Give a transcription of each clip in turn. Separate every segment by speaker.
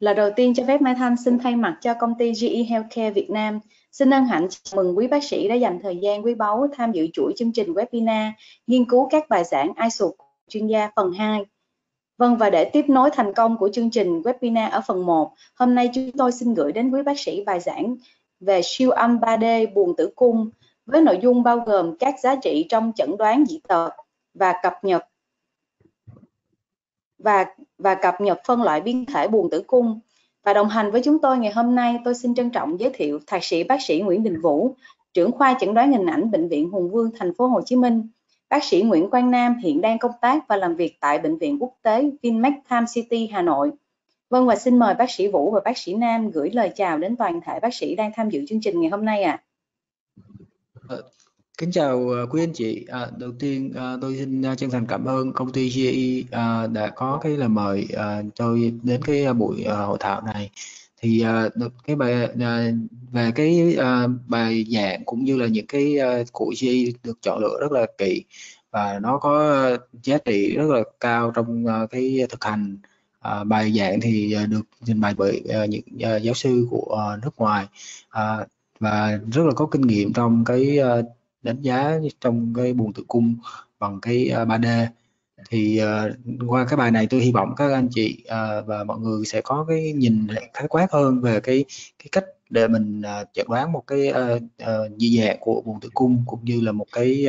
Speaker 1: Lời đầu tiên cho phép Mai Thanh xin thay mặt cho công ty CKII Healthcare Việt Nam xin hân hạnh chào mừng quý bác sĩ đã dành thời gian quý báu tham dự chuỗi chương trình webinar nghiên cứu các bài giảng Unsual chuyên gia phần 2. Vâng, và để tiếp nối thành công của chương trình webinar ở phần 1, hôm nay chúng tôi xin gửi đến quý bác sĩ bài giảng về siêu âm 3D buồng tử cung với nội dung bao gồm các giá trị trong chẩn đoán dị tật và cập nhật phân loại biến thể buồng tử cung. Và đồng hành với chúng tôi ngày hôm nay, tôi xin trân trọng giới thiệu Thạc sĩ bác sĩ Nguyễn Đình Vũ, trưởng khoa chẩn đoán hình ảnh Bệnh viện Hùng Vương, thành phố Hồ Chí Minh. Bác sĩ Nguyễn Quang Nam hiện đang công tác và làm việc tại Bệnh viện Quốc tế Vimec Tham City, Hà Nội. Vâng, và xin mời bác sĩ Vũ và bác sĩ Nam gửi lời chào đến toàn thể bác sĩ đang tham dự chương trình ngày hôm nay ạ.
Speaker 2: Kính chào quý anh chị. Đầu tiên tôi xin chân thành cảm ơn công ty CKII đã có cái lời mời tôi đến cái buổi hội thảo này. Thì cái bài về cái bài giảng cũng như là những cái của CKII được chọn lựa rất là kỹ và nó có giá trị rất là cao trong cái thực hành. Bài giảng thì được trình bày bởi những giáo sư của nước ngoài và rất là có kinh nghiệm trong cái đánh giá trong cái buồng tử cung bằng cái 3D. Thì qua cái bài này tôi hy vọng các anh chị và mọi người sẽ có cái nhìn khái quát hơn về cái cách để mình chẩn đoán một cái dị dạng của buồng tử cung, cũng như là một cái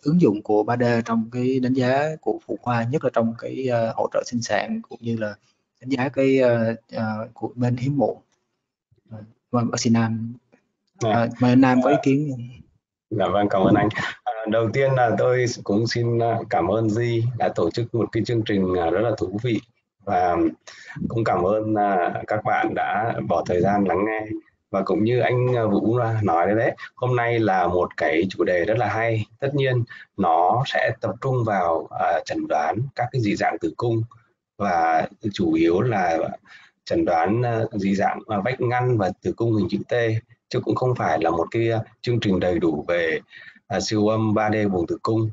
Speaker 2: ứng dụng của 3D trong cái đánh giá của phụ khoa, nhất là trong cái hỗ trợ sinh sản cũng như là đánh giá cái của bên hiếm muộn. Vâng, bác sĩ Nam. Mời anh Nam có ý kiến.
Speaker 3: Dạ vâng, cảm ơn anh. Đầu tiên là tôi cũng xin cảm ơn Di đã tổ chức một cái chương trình rất là thú vị, và cũng cảm ơn các bạn đã bỏ thời gian lắng nghe. Và cũng như anh Vũ nói đấy, hôm nay là một cái chủ đề rất là hay. Tất nhiên nó sẽ tập trung vào chẩn đoán các cái dị dạng tử cung, và chủ yếu là chẩn đoán dị dạng vách ngăn và tử cung hình chữ T, chứ cũng không phải là một cái chương trình đầy đủ về siêu âm 3D buồng tử cung.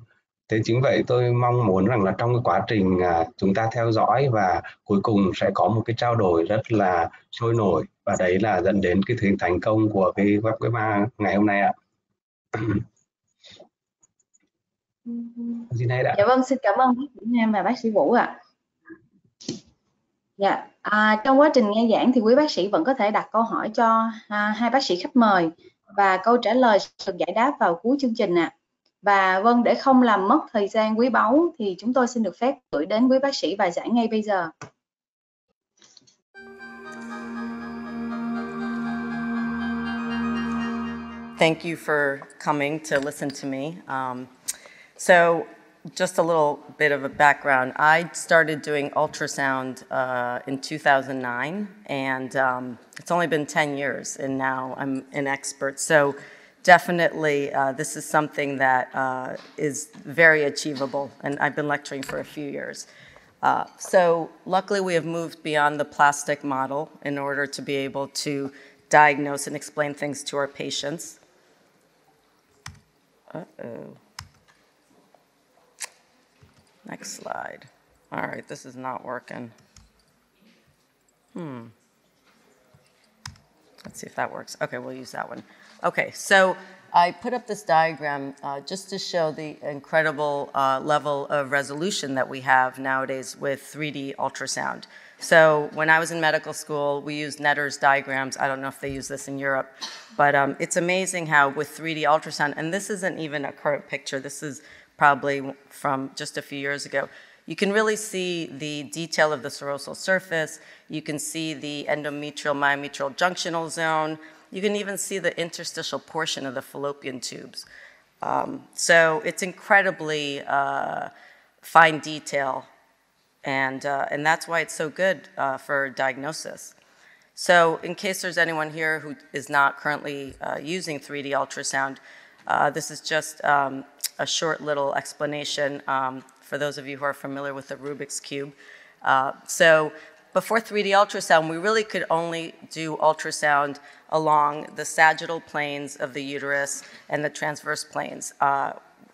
Speaker 3: Thế chính vậy tôi mong muốn rằng là trong cái quá trình chúng ta theo dõi và cuối cùng sẽ có một cái trao đổi rất là sôi nổi, và đấy là dẫn đến cái thành công của cái webinar ngày hôm nay ạ.
Speaker 1: Dạ vâng, xin cảm ơn bác sĩ Nam và bác sĩ Vũ ạ. Dạ, trong quá trình nghe giảng thì quý bác sĩ vẫn có thể đặt câu hỏi cho hai bác sĩ khách mời, và câu trả lời được giải đáp vào cuối chương trình ạ. Và vâng, để không làm mất thời gian quý báu thì chúng tôi xin được phép gửi đến quý bác sĩ bài giảng ngay bây giờ.
Speaker 4: Thank you for coming to listen to me. So just a little bit of a background. I started doing ultrasound in 2009, and it's only been 10 years, and now I'm an expert. So definitely this is something that is very achievable, and I've been lecturing for a few years. So luckily we have moved beyond the plastic model in order to be able to diagnose and explain things to our patients. Next slide. All right, this is not working. Let's see if that works. Okay, we'll use that one. Okay, so I put up this diagram just to show the incredible level of resolution that we have nowadays with 3D ultrasound. So when I was in medical school, we used Netter's diagrams. I don't know if they use this in Europe, but it's amazing how with 3D ultrasound, and this isn't even a current picture, this is probably from just a few years ago, you can really see the detail of the serosal surface. You can see the endometrial myometrial junctional zone. You can even see the interstitial portion of the fallopian tubes. So it's incredibly fine detail, and that's why it's so good for diagnosis. So in case there's anyone here who is not currently using 3D ultrasound, this is just a short little explanation for those of you who are familiar with the Rubik's Cube. So before 3D ultrasound, we really could only do ultrasound along the sagittal planes of the uterus and the transverse planes.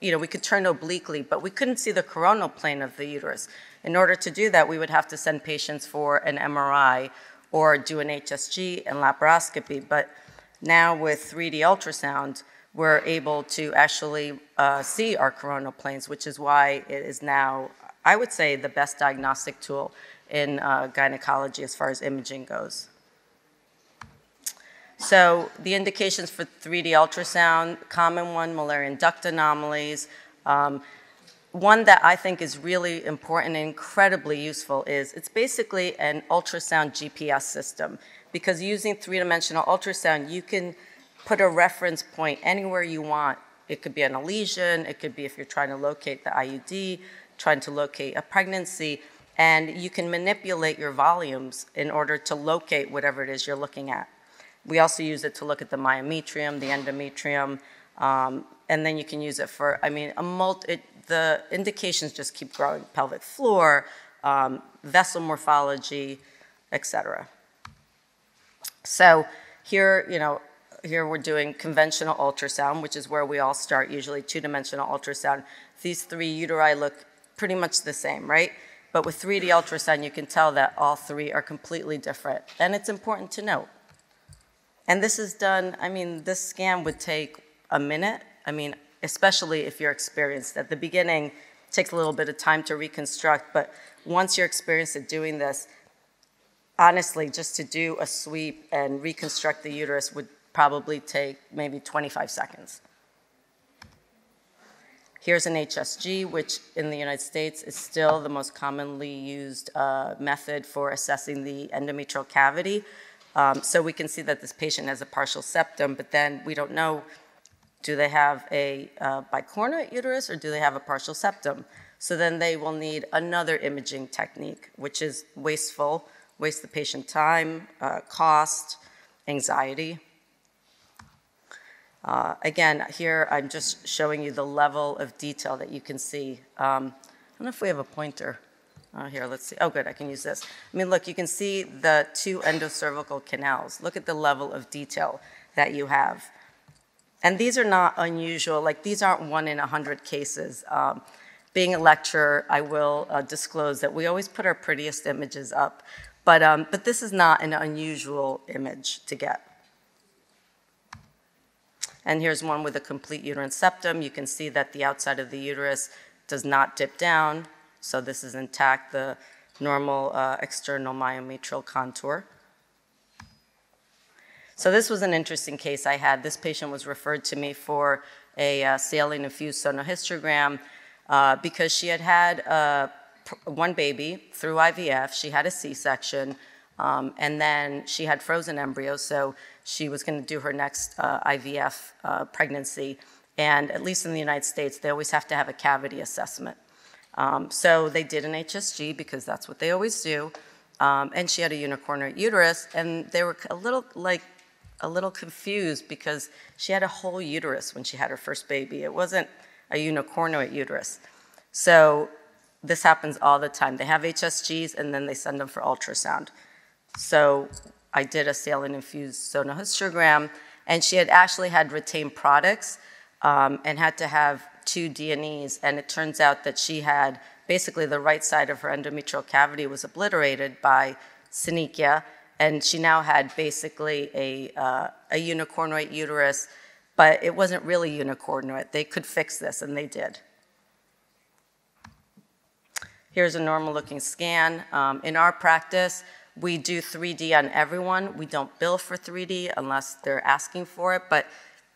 Speaker 4: We could turn obliquely, but we couldn't see the coronal plane of the uterus. In order to do that, we would have to send patients for an MRI or do an HSG and laparoscopy. But now with 3D ultrasound, we're able to actually see our coronal planes, which is why it is now, I would say, the best diagnostic tool in gynecology as far as imaging goes. So the indications for 3D ultrasound, common one, Mullerian duct anomalies. One that I think is really important and incredibly useful is it's basically an ultrasound GPS system, because using three-dimensional ultrasound, you can put a reference point anywhere you want. It could be on a lesion, it could be if you're trying to locate the IUD, trying to locate a pregnancy, and you can manipulate your volumes in order to locate whatever it is you're looking at. We also use it to look at the myometrium, the endometrium, and then you can use it for, I mean, the indications just keep growing: pelvic floor, vessel morphology, etc. So here, here we're doing conventional ultrasound, which is where we all start, usually two-dimensional ultrasound. These three uteri look pretty much the same, right? But with 3D ultrasound, you can tell that all three are completely different. And it's important to note. And this is done, I mean, this scan would take a minute. I mean, especially if you're experienced. At the beginning, it takes a little bit of time to reconstruct, but once you're experienced at doing this, honestly, just to do a sweep and reconstruct the uterus would probably take maybe 25 seconds. Here's an HSG, which in the United States is still the most commonly used method for assessing the endometrial cavity. So we can see that this patient has a partial septum, but then we don't know, do they have a bicornuate uterus or do they have a partial septum? So then they will need another imaging technique, which is wasteful, waste the patient time, cost, anxiety. Again, here I'm just showing you the level of detail that you can see. I don't know if we have a pointer. Here, let's see. Oh, good, I can use this. I mean, look, you can see the two endocervical canals. Look at the level of detail that you have. And these are not unusual, like these aren't 1 in 100 cases. Being a lecturer, I will disclose that we always put our prettiest images up, but this is not an unusual image to get. And here's one with a complete uterine septum. You can see that the outside of the uterus does not dip down, so this is intact, the normal external myometrial contour. So this was an interesting case I had. This patient was referred to me for a saline-infused sonohysterogram because she had had one baby through IVF. She had a C-section, and then she had frozen embryos, so she was going to do her next IVF pregnancy. And at least in the United States, they always have to have a cavity assessment. So they did an HSG because that's what they always do. And she had a unicornuate uterus, and they were a little confused because she had a whole uterus when she had her first baby. It wasn't a unicornuate uterus. So this happens all the time. They have HSGs and then they send them for ultrasound. So I did a saline-infused sonohysterogram, and she had actually had retained products and had to have 2 D&Es, and it turns out that she had basically the right side of her endometrial cavity was obliterated by synechia, and she now had basically a unicornuate uterus, but it wasn't really unicornuate. They could fix this, and they did. Here's a normal-looking scan. In our practice, we do 3D on everyone. We don't bill for 3D unless they're asking for it, but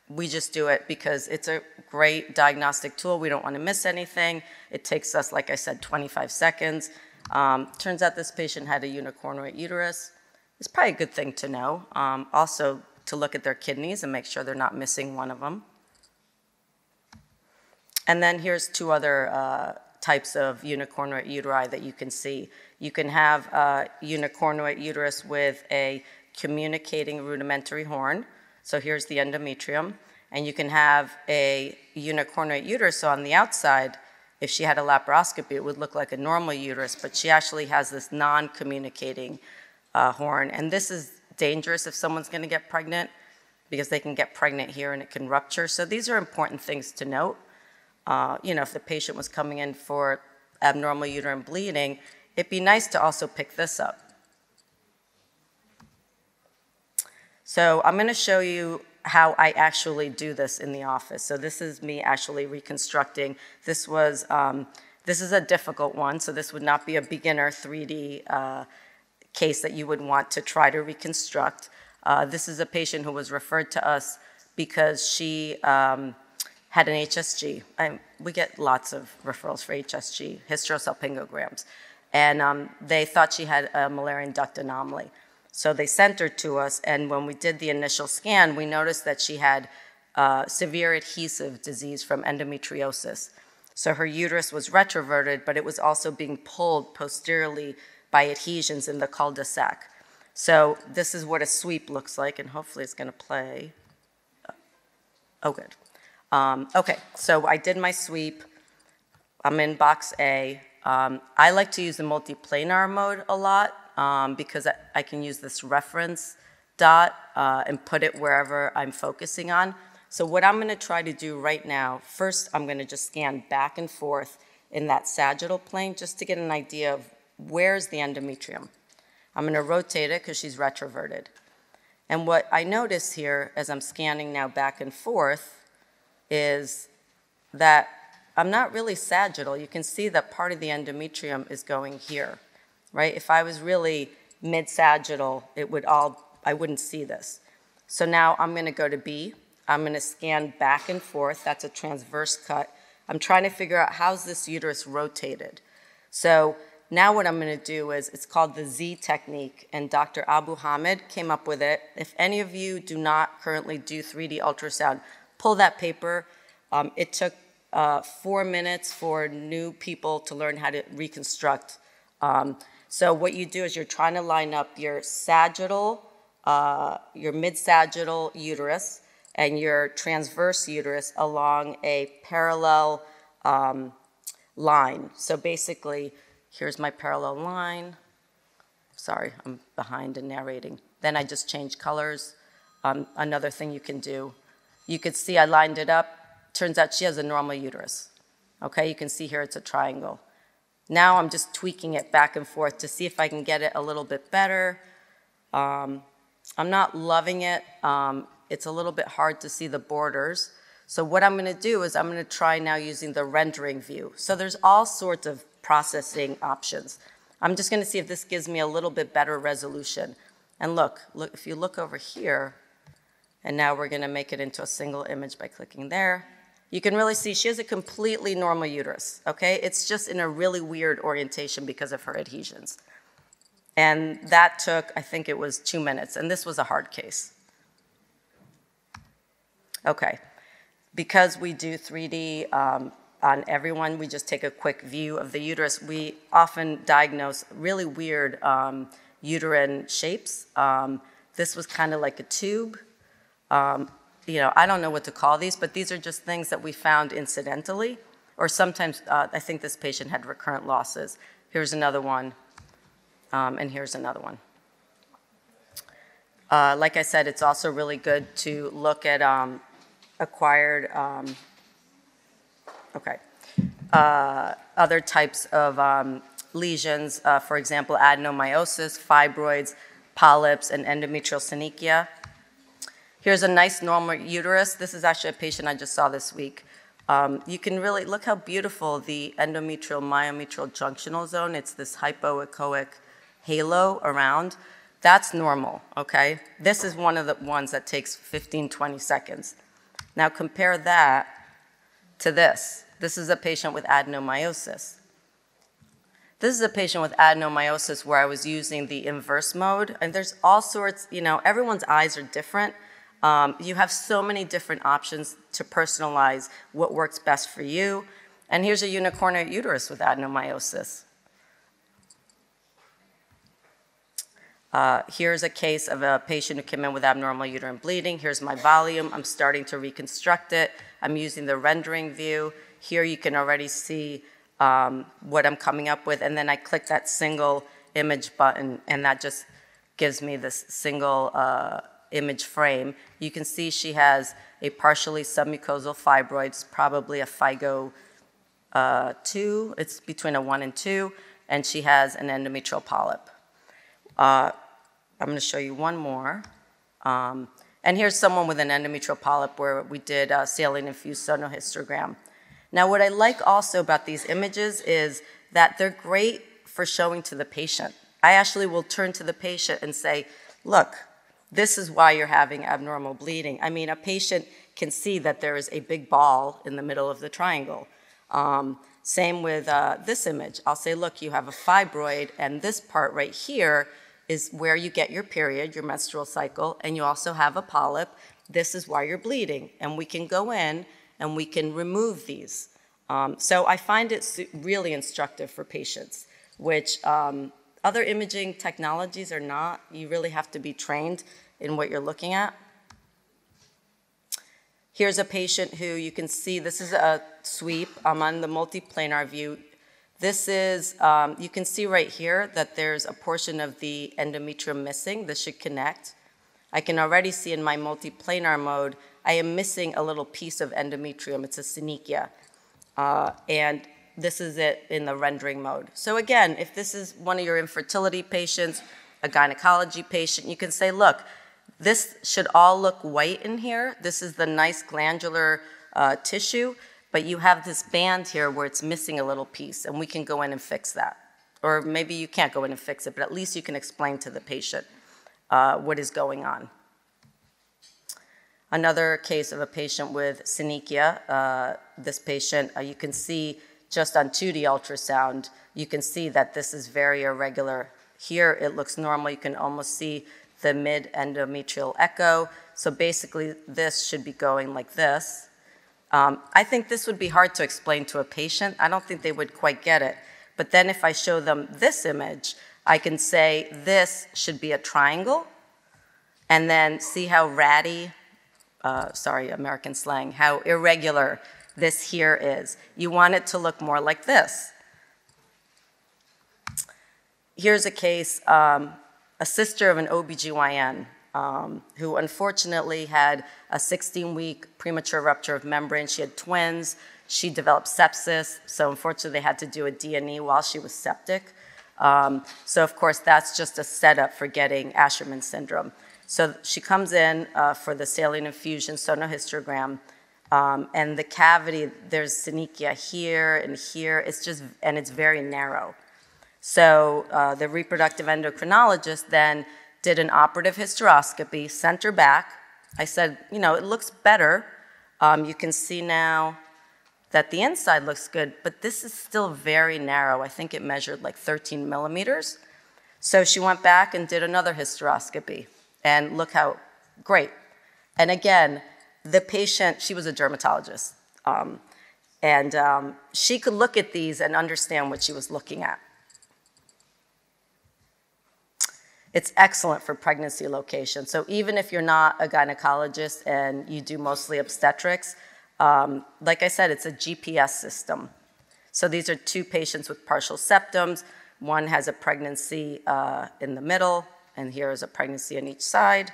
Speaker 4: we just do it because it's a great diagnostic tool. We don't want to miss anything. It takes us, like I said, 25 seconds. Turns out this patient had a unicornuate uterus. It's probably a good thing to know. Also, to look at their kidneys and make sure they're not missing one of them. And then here's 2 other types of unicornuate uteri that you can see. You can have a unicornuate uterus with a communicating rudimentary horn. So here's the endometrium. And you can have a unicornuate uterus. So on the outside, if she had a laparoscopy, it would look like a normal uterus, but she actually has this non-communicating horn. And this is dangerous if someone's going to get pregnant because they can get pregnant here and it can rupture. So these are important things to note. If the patient was coming in for abnormal uterine bleeding, it'd be nice to also pick this up. So I'm going to show you how I actually do this in the office. So this is me actually reconstructing. This is a difficult one, so this would not be a beginner 3D case that you would want to try to reconstruct. This is a patient who was referred to us because she had an HSG. We get lots of referrals for HSG, hysterosalpingograms. And they thought she had a Müllerian duct anomaly. So they sent her to us, and when we did the initial scan, we noticed that she had severe adhesive disease from endometriosis. So her uterus was retroverted, but it was also being pulled posteriorly by adhesions in the cul-de-sac. So this is what a sweep looks like, and hopefully it's going to play. Oh, good. Okay, so I did my sweep. I'm in box A. I like to use the multiplanar mode a lot because I can use this reference dot and put it wherever I'm focusing on. So what I'm going to try to do right now, first I'm going to just scan back and forth in that sagittal plane just to get an idea of where's the endometrium. I'm going to rotate it because she's retroverted. And what I notice here as I'm scanning now back and forth is that I'm not really sagittal. You can see that part of the endometrium is going here, right? If I was really mid-sagittal, I wouldn't see this. So now I'm going to go to B. I'm going to scan back and forth. That's a transverse cut. I'm trying to figure out how's this uterus rotated. So now what I'm going to do is, it's called the Z technique, and Dr. Abu Hamid came up with it. If any of you do not currently do 3D ultrasound, pull that paper. It took 4 minutes for new people to learn how to reconstruct. So what you do is you're trying to line up your sagittal, your mid-sagittal uterus and your transverse uterus along a parallel line. So basically, here's my parallel line. Sorry, I'm behind in narrating. Then I just change colors. Another thing you can do, you could see I lined it up. Turns out she has a normal uterus. Okay, you can see here it's a triangle. Now I'm just tweaking it back and forth to see if I can get it a little bit better. I'm not loving it. It's a little bit hard to see the borders. So what I'm going to do is I'm going to try now using the rendering view. So there's all sorts of processing options. I'm just going to see if this gives me a little bit better resolution. And look, if you look over here, and now we're going to make it into a single image by clicking there. You can really see she has a completely normal uterus, okay? It's just in a really weird orientation because of her adhesions. And that took, I think it was 2 minutes, and this was a hard case. Okay, because we do 3D on everyone, we just take a quick view of the uterus. We often diagnose really weird uterine shapes. This was kind of like a tube. I don't know what to call these, but these are just things that we found incidentally, or sometimes I think this patient had recurrent losses. Here's another one, and here's another one. Like I said, it's also really good to look at acquired, other types of lesions, for example, adenomyosis, fibroids, polyps, and endometrial synechia. Here's a nice normal uterus. This is actually a patient I just saw this week. You can really look how beautiful the endometrial myometrial junctional zone. It's this hypoechoic halo around. That's normal, okay? This is one of the ones that takes 15, 20 seconds. Now compare that to this. This is a patient with adenomyosis. This is a patient with adenomyosis where I was using the inverse mode, and there's all sorts, everyone's eyes are different. You have so many different options to personalize what works best for you. And here's a unicornuate uterus with adenomyosis. Here's a case of a patient who came in with abnormal uterine bleeding. Here's my volume. I'm starting to reconstruct it. I'm using the rendering view. Here you can already see what I'm coming up with. And then I click that single image button, and that just gives me this single image frame. You can see she has a partially submucosal fibroid. It's probably a FIGO 2. It's between a 1 and 2. And she has an endometrial polyp. I'm going to show you one more. And here's someone with an endometrial polyp where we did saline-infused sonohysterogram. Now, what I like also about these images is that they're great for showing to the patient. I actually will turn to the patient and say, look, this is why you're having abnormal bleeding. I mean, a patient can see that there is a big ball in the middle of the triangle. Same with this image. I'll say, look, you have a fibroid, and this part right here is where you get your period, your menstrual cycle, and you also have a polyp. This is why you're bleeding. And we can go in and we can remove these. So I find it really instructive for patients, which other imaging technologies are not. You really have to be trained in what you're looking at. Here's a patient who you can see, this is a sweep. I'm on the multiplanar view. This is, you can see right here that there's a portion of the endometrium missing. This should connect. I can already see in my multiplanar mode, I am missing a little piece of endometrium. It's a synechia. And this is it in the rendering mode. So again, if this is one of your infertility patients, a gynecology patient, you can say, look, this should all look white in here. This is the nice glandular tissue, but you have this band here where it's missing a little piece, and we can go in and fix that. Or maybe you can't go in and fix it, but at least you can explain to the patient what is going on. Another case of a patient with synechia. This patient, you can see just on 2D ultrasound, you can see that this is very irregular. Here it looks normal. You can almost see the mid-endometrial echo. So basically, this should be going like this. I think this would be hard to explain to a patient. I don't think they would quite get it. But then if I show them this image, I can say this should be a triangle, and then see how ratty, sorry, American slang, how irregular this here is. You want it to look more like this. Here's a case, a sister of an OBGYN who unfortunately had a 16-week premature rupture of membrane. She had twins. She developed sepsis, so unfortunately they had to do a D&E while she was septic. So of course that's just a setup for getting Asherman syndrome. So she comes in for the saline infusion sonohysterogram, and the cavity, there's synechia here and here. It's just, and it's very narrow. So the reproductive endocrinologist then did an operative hysteroscopy, sent her back. I said, you know, it looks better. You can see now that the inside looks good, but this is still very narrow. I think it measured like 13 millimeters. So she went back and did another hysteroscopy, and look how great. And again, the patient, she was a dermatologist, and she could look at these and understand what she was looking at. It's excellent for pregnancy location. So even if you're not a gynecologist and you do mostly obstetrics, like I said, it's a GPS system. So these are two patients with partial septums. One has a pregnancy in the middle, and here is a pregnancy on each side.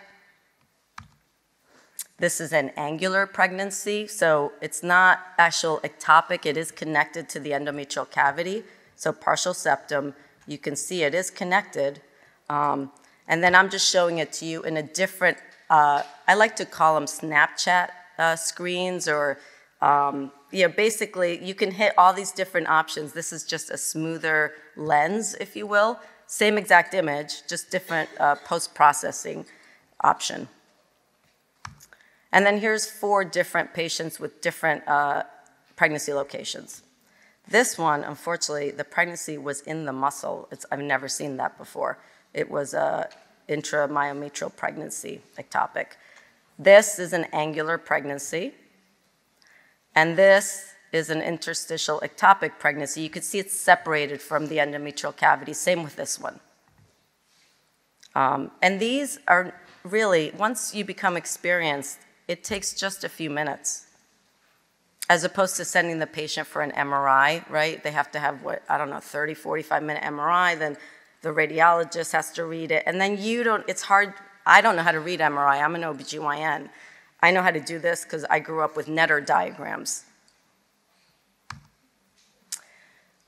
Speaker 4: This is an angular pregnancy, so it's not actual ectopic. It is connected to the endometrial cavity. So partial septum, you can see it is connected. And then I'm just showing it to you in a different, I like to call them Snapchat screens, or basically you can hit all these different options. This is just a smoother lens, if you will. Same exact image, just different post-processing option. And then here's 4 different patients with different pregnancy locations. This one, unfortunately, the pregnancy was in the muscle. I've never seen that before. It was an intramyometrial pregnancy, ectopic. This is an angular pregnancy, and this is an interstitial ectopic pregnancy. You can see it's separated from the endometrial cavity. Same with this one. And these are really, once you become experienced, it takes just a few minutes, as opposed to sending the patient for an MRI, right? They have to have, 30, 45-minute MRI, then the radiologist has to read it, and then it's hard. I don't know how to read MRI. I'm an OBGYN. I know how to do this because I grew up with Netter diagrams.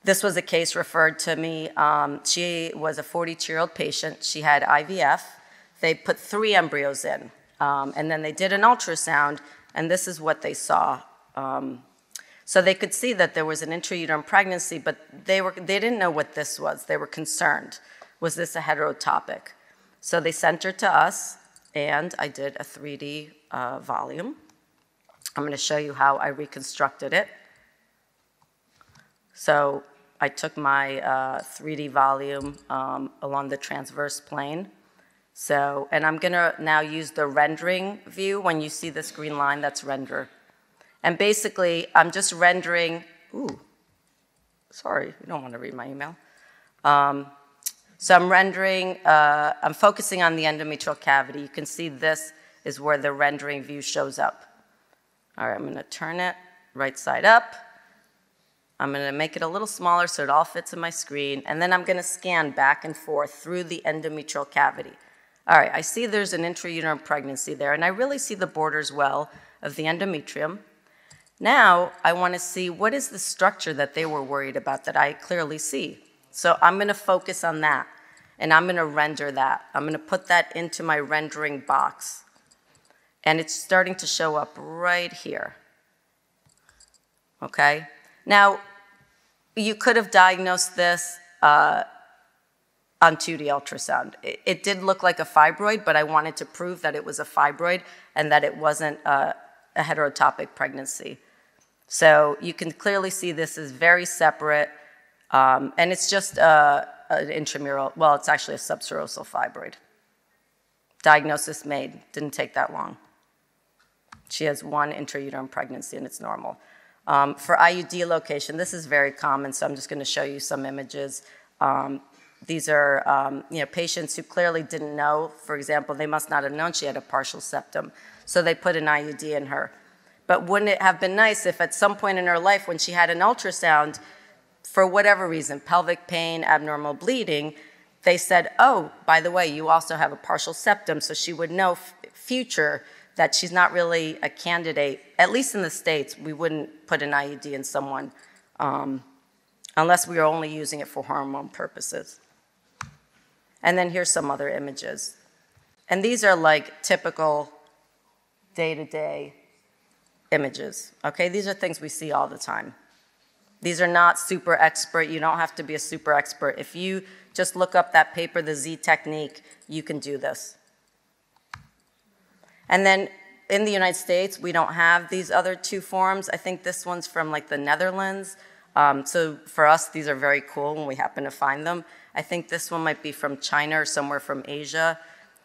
Speaker 4: This was a case referred to me. She was a 42-year-old patient. She had IVF. they put 3 embryos in, and then they did an ultrasound, and this is what they saw. So they could see that there was an intrauterine pregnancy, but they didn't know what this was. They were concerned. Was this a heterotopic? So they sent her to us, and I did a 3D volume. I'm going to show you how I reconstructed it. So I took my 3D volume along the transverse plane. So, and I'm going to now use the rendering view. When you see this green line, that's render. And basically, I'm just rendering, sorry, you don't want to read my email. So I'm rendering, I'm focusing on the endometrial cavity. You can see this is where the rendering view shows up. All right, I'm going to turn it right side up. I'm going to make it a little smaller so it all fits in my screen. And then I'm going to scan back and forth through the endometrial cavity. All right, I see there's an intrauterine pregnancy there, and I really see the borders well of the endometrium. Now, I want to see what is the structure that they were worried about that I clearly see. So I'm going to focus on that, and I'm going to render that. I'm going to put that into my rendering box. And it's starting to show up right here. Okay? Now, you could have diagnosed this on 2D ultrasound. It did look like a fibroid, but I wanted to prove that it was a fibroid and that it wasn't a heterotopic pregnancy. So you can clearly see this is very separate, and it's just an intramural, well, it's actually a subserosal fibroid. Diagnosis made, didn't take that long. She has 1 intrauterine pregnancy, and it's normal. For IUD location, this is very common, so I'm just going to show you some images. These are patients who clearly didn't know. For example, they must not have known she had a partial septum, so they put an IUD in her. But wouldn't it have been nice if at some point in her life when she had an ultrasound, for whatever reason, pelvic pain, abnormal bleeding, they said, oh, by the way, you also have a partial septum, so she would know future that she's not really a candidate. At least in the States, we wouldn't put an IUD in someone unless we were only using it for hormone purposes. And then here's some other images. And these are like typical day-to-day images, okay? These are things we see all the time. These are not super expert. You don't have to be a super expert. If you just look up that paper, the Z technique, you can do this. And then in the United States, we don't have these other 2 forms. I think this one's from like the Netherlands. So for us, these are very cool when we happen to find them. I think this one might be from China or somewhere from Asia.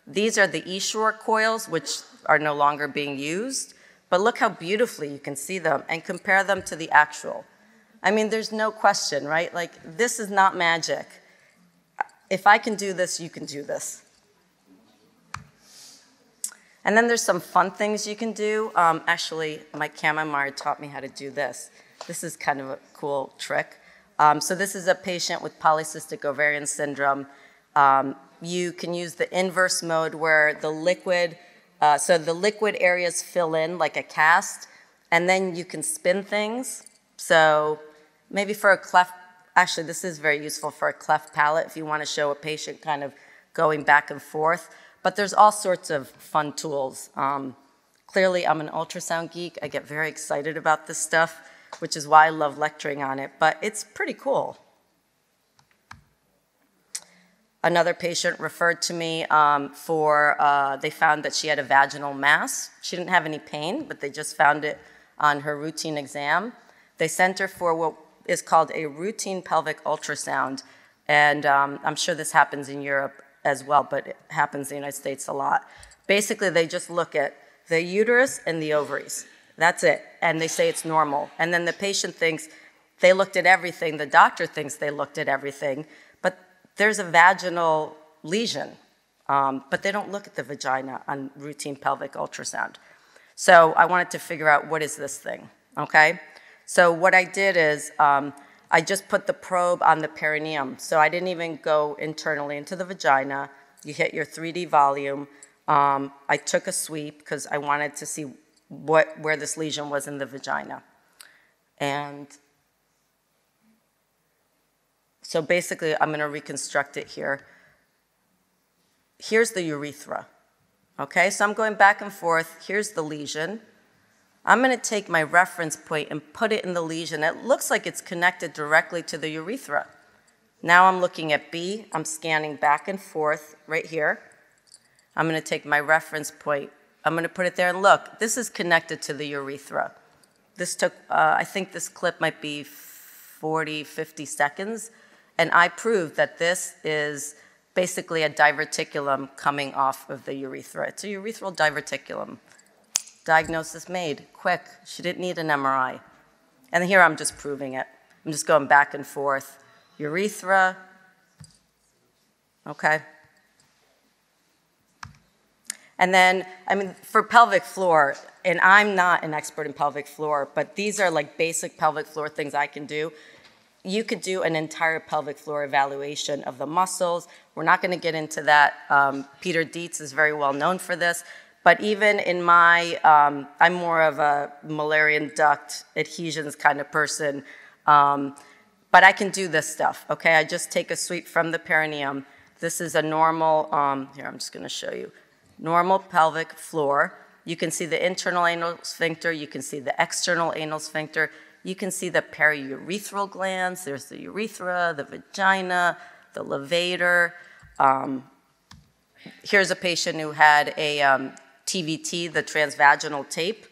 Speaker 4: These are the E-Shore coils, which are no longer being used. But look how beautifully you can see them and compare them to the actual. I mean, there's no question, right? Like, this is not magic. If I can do this, you can do this. And then there's some fun things you can do. Actually, my camera taught me how to do this. This is kind of a cool trick. So this is a patient with polycystic ovarian syndrome. You can use the inverse mode where the liquid, so the liquid areas fill in like a cast, and then you can spin things. So maybe for a cleft, actually this is very useful for a cleft palate if you want to show a patient kind of going back and forth. But there's all sorts of fun tools. Clearly, I'm an ultrasound geek. I get very excited about this stuff, which is why I love lecturing on it. But it's pretty cool. Another patient referred to me they found that she had a vaginal mass. She didn't have any pain, but they just found it on her routine exam. They sent her for what is called a routine pelvic ultrasound. And I'm sure this happens in Europe as well, but it happens in the United States a lot. Basically, they just look at the uterus and the ovaries. That's it. And they say it's normal. And then the patient thinks they looked at everything. The doctor thinks they looked at everything. But there's a vaginal lesion. But they don't look at the vagina on routine pelvic ultrasound. So I wanted to figure out, what is this thing, okay? So what I did is I just put the probe on the perineum. So I didn't even go internally into the vagina. You hit your 3D volume. I took a sweep because I wanted to see where this lesion was in the vagina. And so basically, I'm going to reconstruct it here. here's the urethra. Okay, so I'm going back and forth. Here's the lesion. I'm going to take my reference point and put it in the lesion. It looks like it's connected directly to the urethra. Now I'm looking at B. I'm scanning back and forth right here. I'm going to take my reference point. I'm going to put it there and look. This is connected to the urethra. This took, I think this clip might be 40, 50 seconds. And I proved that this is basically a diverticulum coming off of the urethra. It's a urethral diverticulum. Diagnosis made, quick. She didn't need an MRI. And here I'm just proving it. I'm just going back and forth. Urethra, okay. And then, I mean, for pelvic floor, and I'm not an expert in pelvic floor, but these are like basic pelvic floor things I can do. You could do an entire pelvic floor evaluation of the muscles. We're not going to get into that. Peter Dietz is very well known for this. But even in my, I'm more of a Mullerian duct adhesions kind of person. But I can do this stuff, okay? I just take a sweep from the perineum. This is a normal, here, I'm just going to show you. Normal pelvic floor. You can see the internal anal sphincter. You can see the external anal sphincter. You can see the periurethral glands. There's the urethra, the vagina, the levator. Here's a patient who had a TVT, the transvaginal tape,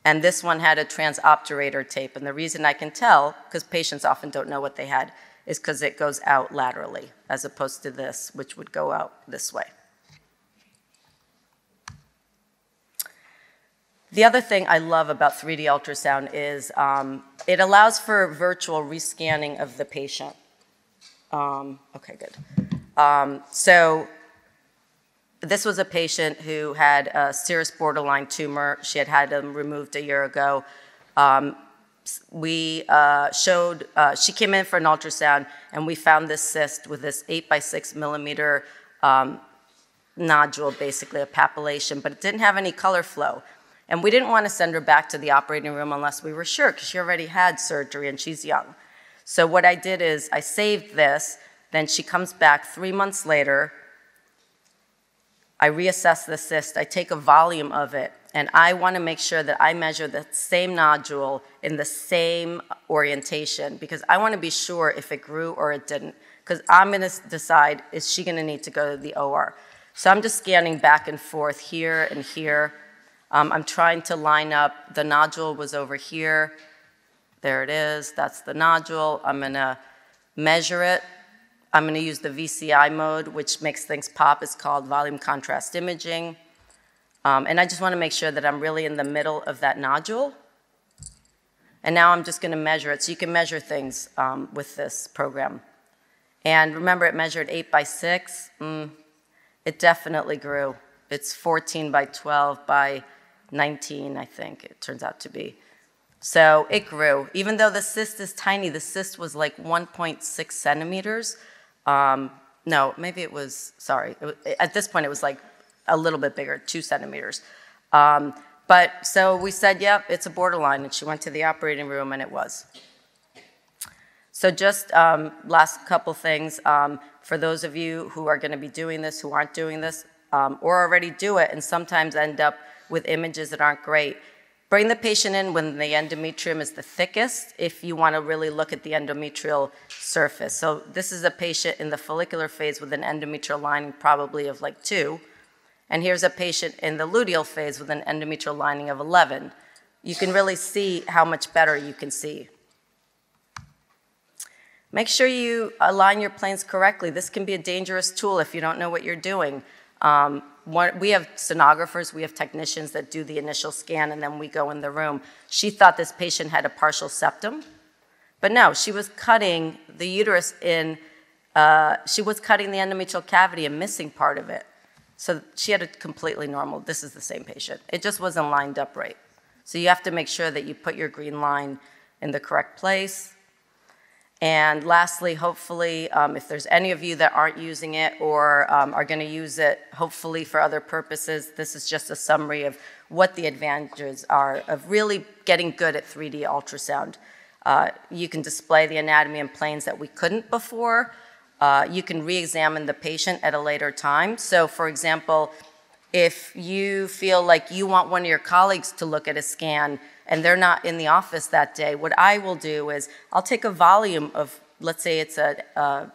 Speaker 4: and this one had a transobturator tape. And the reason I can tell, because patients often don't know what they had, is because it goes out laterally, as opposed to this, which would go out this way. The other thing I love about 3D ultrasound is it allows for virtual rescanning of the patient. Okay, good. So this was a patient who had a serous borderline tumor. She had had them removed a year ago. We showed, she came in for an ultrasound, and we found this cyst with this 8 by 6 millimeter nodule, basically a papillation, but it didn't have any color flow. And we didn't want to send her back to the operating room unless we were sure, because she already had surgery and she's young. So what I did is I saved this, then she comes back 3 months later. I reassess the cyst, I take a volume of it, and I want to make sure that I measure the same nodule in the same orientation, because I want to be sure if it grew or it didn't, because I'm going to decide, is she going to need to go to the OR? So I'm just scanning back and forth here and here. I'm trying to line up, the nodule was over here. There it is, that's the nodule. I'm going to measure it. I'm going to use the VCI mode, which makes things pop. It's called volume contrast imaging. And I just want to make sure that I'm really in the middle of that nodule. And now I'm just going to measure it. So you can measure things with this program. And remember, it measured 8 by 6. It definitely grew. It's 14 by 12 by 19, I think it turns out to be. So it grew. Even though the cyst is tiny, the cyst was like 1.6 centimeters. No, maybe it was, sorry. At this point, it was like a little bit bigger, 2 centimeters. But so we said, yep, it's a borderline. And she went to the operating room, and it was. So just last couple things. For those of you who are going to be doing this, who aren't doing this, or already do it and sometimes end up with images that aren't great, bring the patient in when the endometrium is the thickest if you want to really look at the endometrial surface. So this is a patient in the follicular phase with an endometrial lining probably of like 2. And here's a patient in the luteal phase with an endometrial lining of 11. You can really see how much better you can see. Make sure you align your planes correctly. This can be a dangerous tool if you don't know what you're doing. We have sonographers, we have technicians that do the initial scan, and then we go in the room. She thought this patient had a partial septum, but no, she was cutting the uterus in, she was cutting the endometrial cavity and missing part of it. So she had a completely normal, this is the same patient. It just wasn't lined up right. So you have to make sure that you put your green line in the correct place. And lastly, hopefully, if there's any of you that aren't using it or are going to use it, hopefully for other purposes, this is just a summary of what the advantages are of really getting good at 3D ultrasound. You can display the anatomy and planes that we couldn't before. you can re-examine the patient at a later time. So for example, if you feel like you want one of your colleagues to look at a scan and they're not in the office that day, what I will do is I'll take a volume of, let's say it's a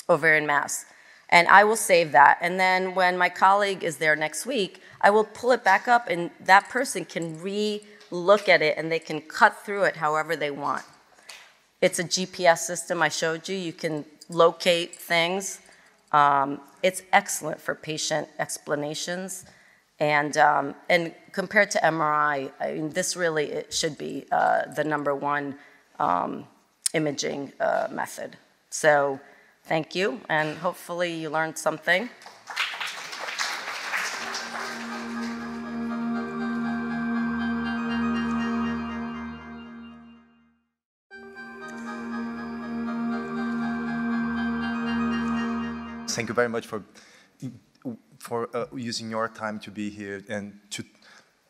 Speaker 4: ovarian mass, and I will save that. And then when my colleague is there next week, I will pull it back up and that person can re-look at it and they can cut through it however they want. It's a GPS system I showed you. You can locate things. It's excellent for patient explanations. And compared to MRI, I mean, this really it should be the #1 imaging method. So thank you, and hopefully you learned something.
Speaker 5: Thank you very much for using your time to be here and to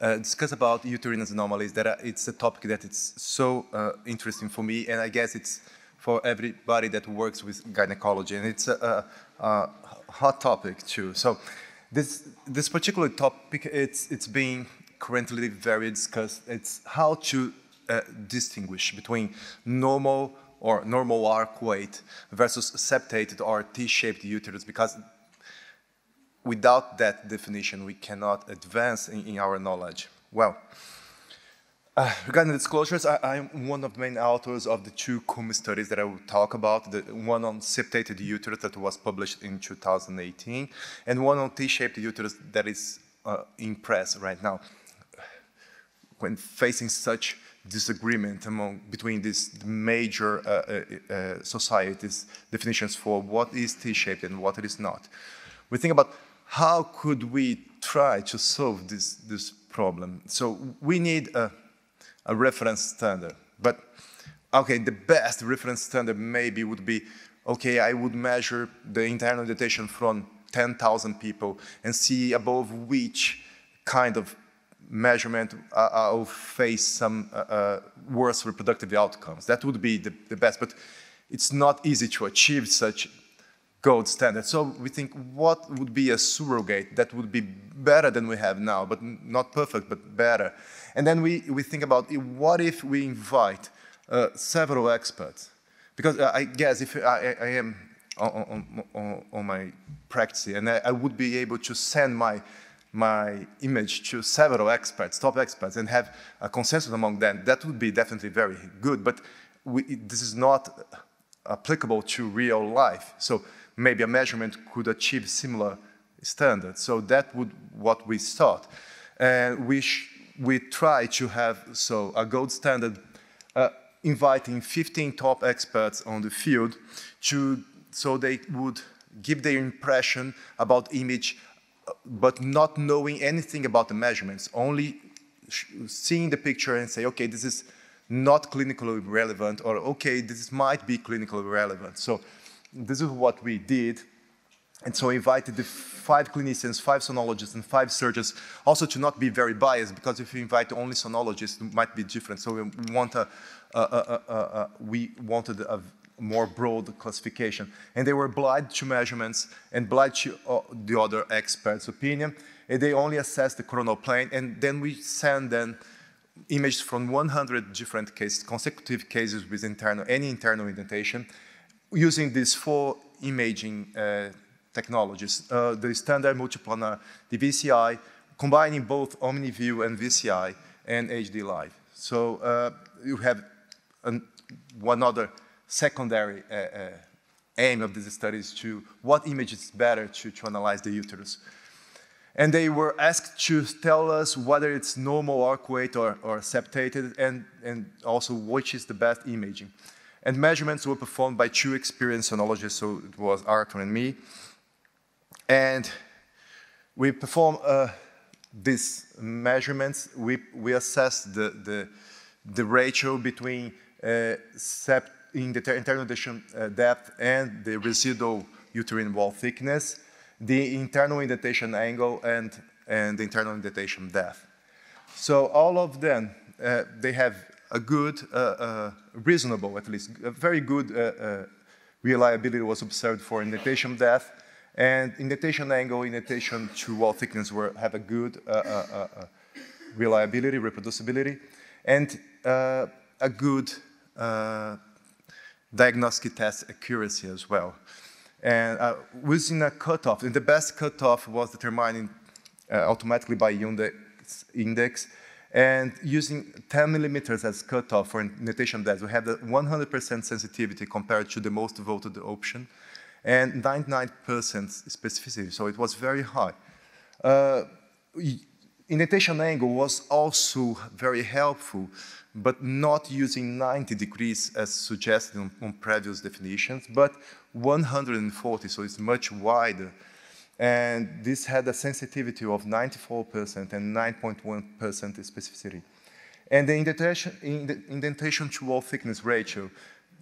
Speaker 5: discuss about uterine anomalies. It's a topic that it's so interesting for me, and I guess it's for everybody that works with gynecology, and it's a hot topic too. So this particular topic, it's being currently very discussed. It's how to distinguish between normal arc weight versus septated or T-shaped uterus, because without that definition, we cannot advance in our knowledge. Well, regarding the disclosures, I'm one of the main authors of the 2 CUM studies that I will talk about, the one on septated uterus that was published in 2018, and one on T-shaped uterus that is in press right now. When facing such disagreement between these major societies' definitions for what is T-shaped and what it is not, we think about how could we try to solve this problem. So we need a reference standard. But okay, the best reference standard maybe would be, okay, I would measure the internal indentation from 10,000 people and see above which kind of measurement I'll face some worse reproductive outcomes. That would be the best, but it's not easy to achieve such gold standard. So we think, what would be a surrogate that would be better than we have now, but not perfect, but better? And then we think about, what if we invite several experts? Because I guess if I am on my practice, and I would be able to send my image to several experts, top experts, and have a consensus among them, that would be definitely very good. But this is not applicable to real life. So maybe a measurement could achieve similar standards. So that would what we thought. And we try to have a gold standard, inviting 15 top experts on the field so they would give their impression about image, but not knowing anything about the measurements, only seeing the picture and say, okay, this is not clinically relevant, or okay, this might be clinically relevant. So this is what we did. And so invited the 5 clinicians, 5 sonologists, and 5 surgeons, also to not be very biased, because if you invite only sonologists, it might be different. So we wanted a more broad classification. And they were blind to measurements and blind to the other experts' opinion. And they only assessed the coronal plane, and then we send them images from 100 different cases, consecutive cases with any internal indentation, using these 4 imaging technologies, the standard multiplanar, the VCI, combining both OmniView and VCI and HD Live. So you have one other secondary aim of this study is to what image is better to analyze the uterus. And they were asked to tell us whether it's normal arc weight or septated, and also which is the best imaging. And measurements were performed by 2 experienced sonologists, so it was Arthur and me. And we performed these measurements. We assessed the ratio between in the internal indentation depth and the residual uterine wall thickness, the internal indentation angle, and the internal indentation depth. So all of them, they have a good, reasonable at least, a very good reliability was observed for indentation depth, and indentation angle, indentation to wall thickness have a good reliability, reproducibility, and a good diagnostic test accuracy as well. And using a cutoff, and the best cutoff was determined automatically by index, and using 10 millimeters as cutoff for indentation depth, we have the 100% sensitivity compared to the most voted option, and 99% specificity, so it was very high. Indentation angle was also very helpful, but not using 90 degrees as suggested on previous definitions, but 140, so it's much wider. And this had a sensitivity of 94% and 9.1% specificity. And the indentation to wall thickness ratio,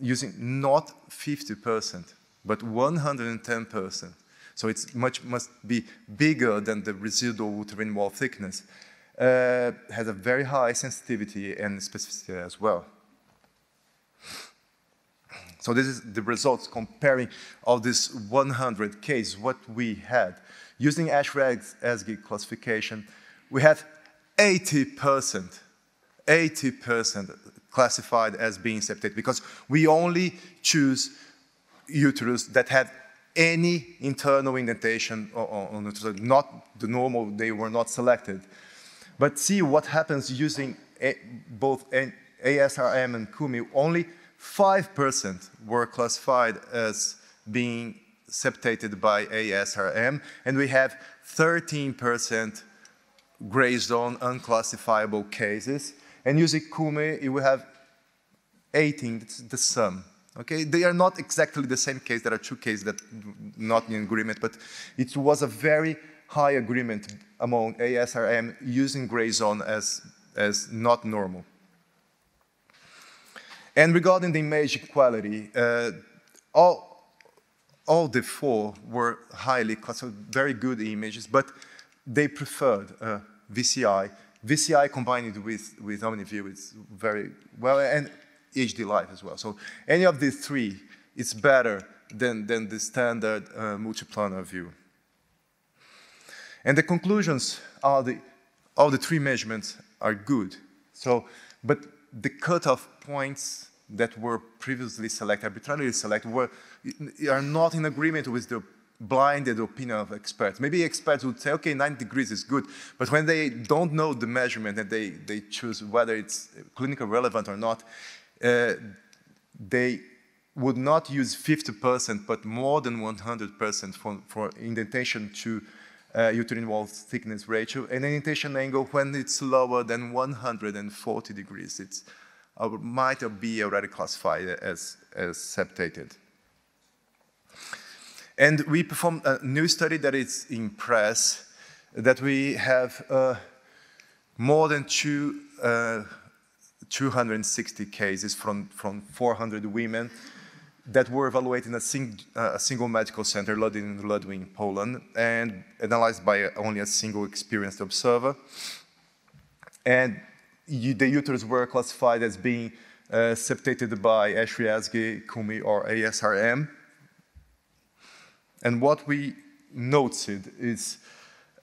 Speaker 5: using not 50%, but 110%. So it's must be bigger than the residual uterine wall thickness. Has a very high sensitivity and specificity as well. So this is the results comparing all these 100 cases, what we had. Using Ashby-Asgi classification, we have 80% classified as being septate, because we only choose uterus that had any internal indentation on it, not the normal, they were not selected. But see what happens using both ASRM and CUMI. Only 5% were classified as being septated by ASRM, and we have 13% gray zone unclassifiable cases. And using CUMI, we have 18, it's the sum. Okay, they are not exactly the same case. There are two cases that not in agreement, but it was a very high agreement among ASRM using gray zone as not normal. And regarding the image quality, all the four were highly classified, very good images, but they preferred VCI. VCI combined with OmniView is very well, and HD Live as well. So any of these three is better than the standard multiplanar view. And the conclusions are all the three measurements are good. So, but the cutoff points that were previously selected, arbitrarily selected, are not in agreement with the blinded opinion of experts. Maybe experts would say, okay, 9 degrees is good, but when they don't know the measurement and they choose whether it's clinically relevant or not, they would not use 50%, but more than 100% for indentation to uterine wall thickness ratio, and indentation angle when it's lower than 140 degrees. It's might be already classified as septated. And we performed a new study that is in press, that we have more than 260 cases from 400 women that were evaluated in a single medical center, Ludwig in Poland, and analyzed by only a single experienced observer. And the uterus were classified as being septated by Ashby-Asgi, CUMI, or ASRM. And what we noted is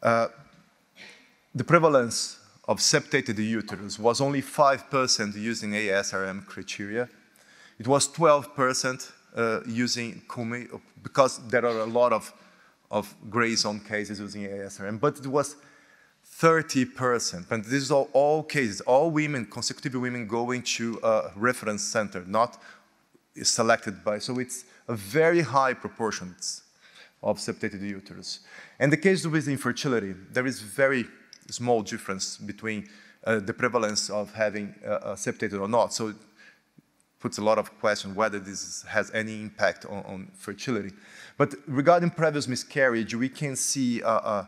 Speaker 5: the prevalence of septated uterus was only 5% using ASRM criteria. It was 12% using CUMI, because there are a lot of gray zone cases using ASRM, but it was 30%. And this is all cases, all women, consecutive women going to a reference center, not selected by, so it's a very high proportion of septated uterus. And the case with infertility, there is very small difference between the prevalence of having septated or not. So it puts a lot of question whether this has any impact on fertility. But regarding previous miscarriage, we can see a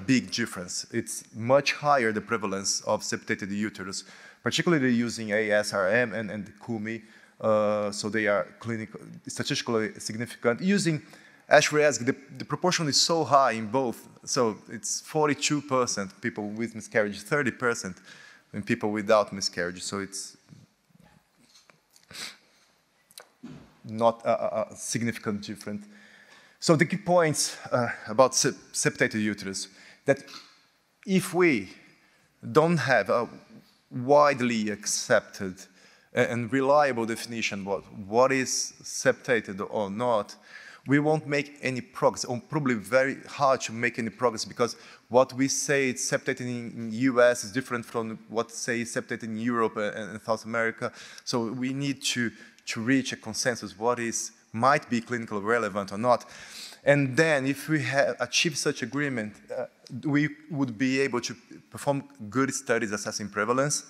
Speaker 5: big difference. It's much higher, the prevalence of septated uterus, particularly using ASRM and the CUMI, so they are statistically significant. Using Ashby-Asgi, the proportion is so high in both, so it's 42% people with miscarriage, 30% in people without miscarriage, so it's... not significant different. So the key points about septated uterus, that if we don't have a widely accepted and reliable definition what is septated or not, we won't make any progress, or probably very hard to make any progress, because what we say is septated in US is different from what say is septated in Europe and South America. So we need to reach a consensus what might be clinically relevant or not. And then if we have achieved such agreement, we would be able to perform good studies assessing prevalence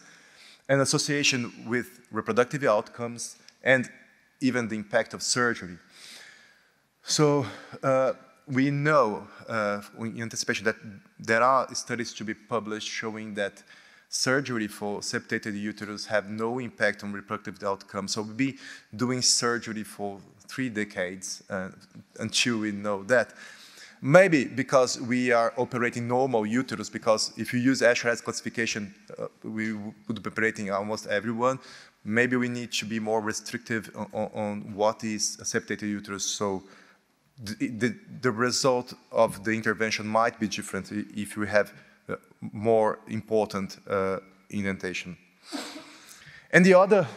Speaker 5: and association with reproductive outcomes and even the impact of surgery. So we know in anticipation that there are studies to be published showing that surgery for septated uterus have no impact on reproductive outcomes. So we'll be doing surgery for 3 decades until we know that. Maybe because we are operating normal uterus, because if you use Asher's classification, we would be operating almost everyone. Maybe we need to be more restrictive on what is a septated uterus. So the result of the intervention might be different if we have more important indentation. And the other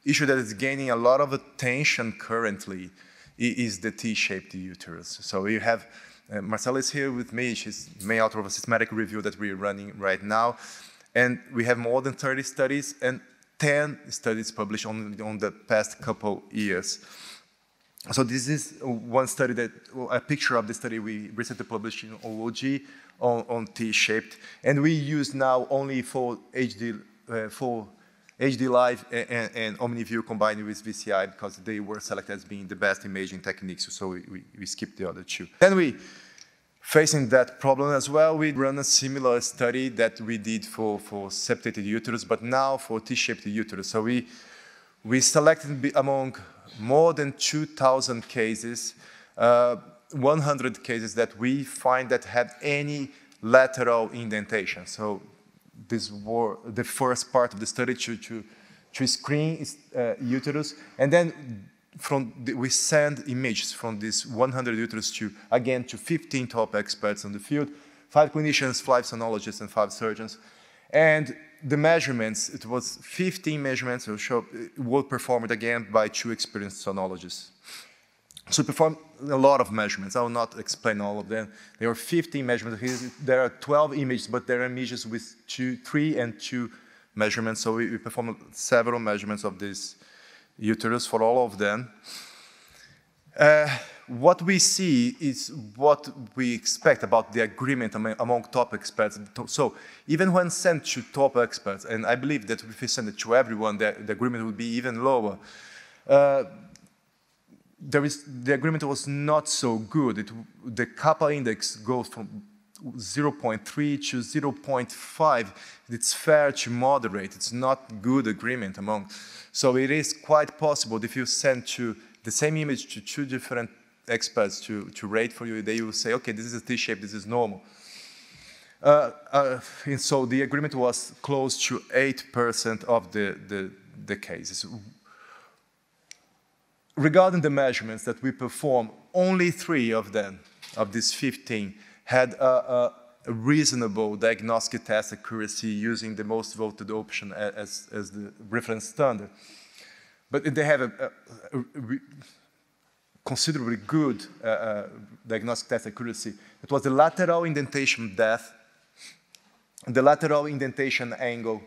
Speaker 5: issue that is gaining a lot of attention currently is the T-shaped uterus. So we have, Marcella is here with me, she's the main author of a systematic review that we're running right now. And we have more than 30 studies and 10 studies published on the past couple years. So this is one study a picture of the study we recently published in OOG on T-shaped. And we use now only for HD Live and OmniView combined with VCI because they were selected as being the best imaging techniques, so we skipped the other 2. Then facing that problem as well, we run a similar study that we did for septated uterus, but now for T-shaped uterus. So we selected among more than 2,000 cases, 100 cases that we find that had any lateral indentation. So these were the first part of the study to screen uterus, and then we send images from this 100 uterus to 15 top experts in the field, 5 clinicians, 5 sonologists, and 5 surgeons. And the measurements, it was 15 measurements, were performed again by 2 experienced sonologists. So we performed a lot of measurements. I will not explain all of them. There are 15 measurements. There are 12 images, but there are images with 3 and 2 measurements. So we performed several measurements of this uterus for all of them. What we see is what we expect about the agreement among top experts. So even when sent to top experts, and I believe that if we send it to everyone, the agreement would be even lower. The agreement was not so good. The kappa index goes from 0.3 to 0.5. It's fair to moderate. It's not good agreement among. So it is quite possible if you send the same image to 2 different experts to rate for you, they will say, okay, this is a T-shape, this is normal. And so the agreement was close to 8% of the cases. Regarding the measurements that we performed, only 3 of them, of these 15, had a reasonable diagnostic test accuracy using the most voted option as the reference standard. But they have a considerably good diagnostic test accuracy. It was the lateral indentation depth, the lateral indentation angle,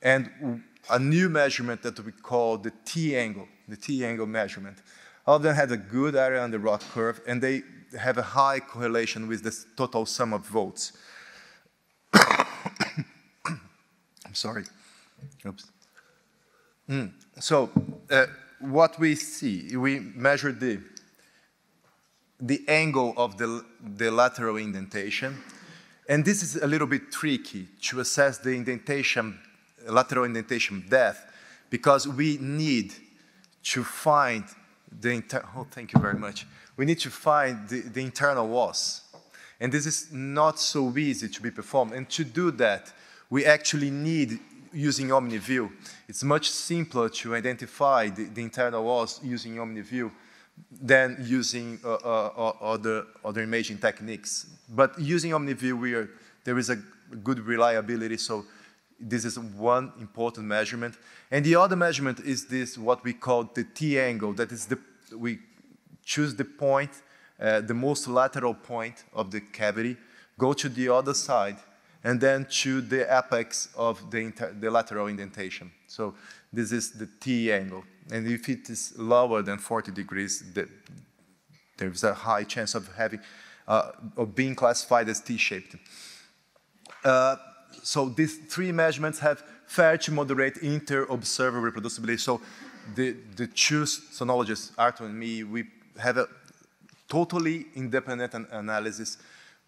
Speaker 5: and a new measurement that we call the T-angle measurement. All of them had a good area on the ROC curve, and they have a high correlation with the total sum of votes. I'm sorry. Oops. So what we see, we measured the angle of the lateral indentation, and this is a little bit tricky to assess the indentation, lateral indentation depth, because we need to find thank you very much. We need to find the internal walls. And this is not so easy to be performed. And to do that, we actually need using OmniView. It's much simpler to identify the internal walls using OmniView than using other imaging techniques. But using OmniView, there is a good reliability, so this is one important measurement. And the other measurement is this, what we call the T-angle. That is, we choose the point, the most lateral point of the cavity, go to the other side, and then choose the apex of the lateral indentation. So this is the T-angle. And if it is lower than 40 degrees, there's a high chance of being classified as T-shaped. So these three measurements have fair to moderate inter-observer reproducibility. So the two sonologists, Arthur and me, we have a totally independent analysis.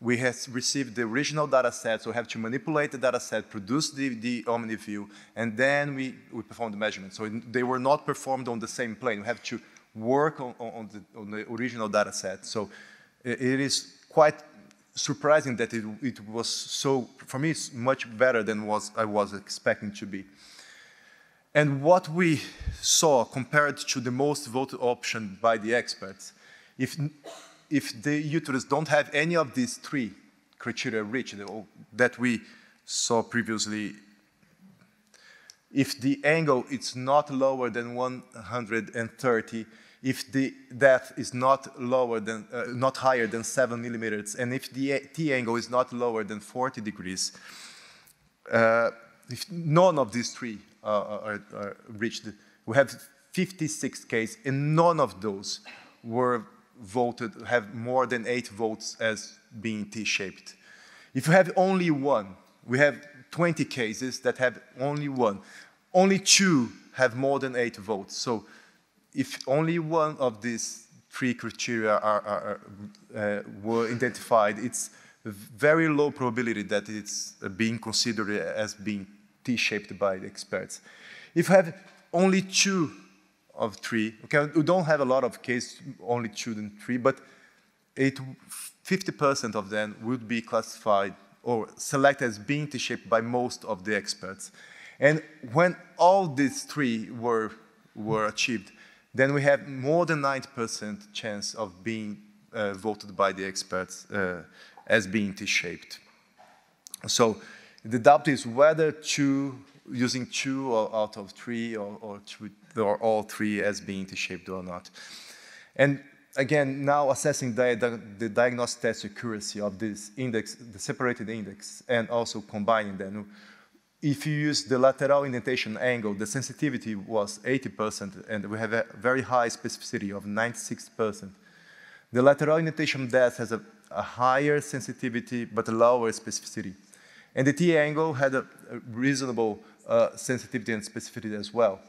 Speaker 5: We have received the original data set, so we have to manipulate the data set, produce the OmniView, and then we perform the measurements. So they were not performed on the same plane. We have to work on the original data set. So it is quite surprising that it was so, for me, it's much better than I was expecting to be. And what we saw compared to the most voted option by the experts, if the uterus don't have any of these three criteria reached that we saw previously, if the angle is not lower than 130, if the depth is not higher than 7 millimeters, and if the T-angle is not lower than 40 degrees, if none of these three are reached, we have 56 cases, and none of those were voted, have more than 8 votes as being T-shaped. If you have only one, we have 20 cases that have only one. Only 2 have more than 8 votes. So if only one of these 3 criteria were identified, it's a very low probability that it's being considered as being T-shaped by the experts. If you have only 2 of 3, okay, we don't have a lot of cases, only 2 and 3, but 50% of them would be classified or selected as being T-shaped by most of the experts. And when all these 3 were achieved, then we have more than 90% chance of being voted by the experts as being T-shaped. So the doubt is whether using 2 out of 3 or all 3 as being T-shaped or not. And again, now assessing the diagnostic test accuracy of this index, the separated index, and also combining them. If you use the lateral indentation angle, the sensitivity was 80%, and we have a very high specificity of 96%. The lateral indentation depth has a higher sensitivity, but a lower specificity. And the T-angle had a reasonable sensitivity and specificity as well.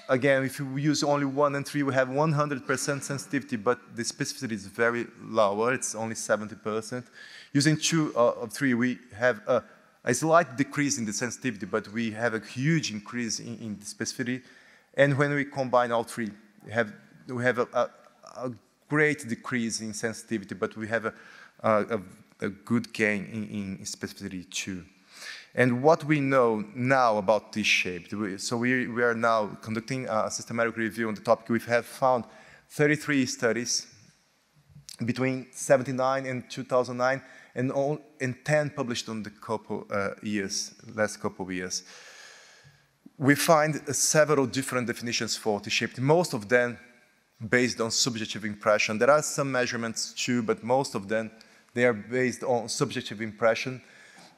Speaker 5: Again, if you use only 1 and 3, we have 100% sensitivity, but the specificity is very lower. It's only 70%. Using 2 of 3, we have a slight decrease in the sensitivity, but we have a huge increase in the specificity. And when we combine all 3, we have a great decrease in sensitivity, but we have a good gain in specificity too. And what we know now about T-shaped, so we are now conducting a systematic review on the topic. We have found 33 studies between 1979 and 2009, and 10 published on the last couple of years. We find several different definitions for T-shaped, most of them based on subjective impression. There are some measurements too, but most of them, they are based on subjective impression.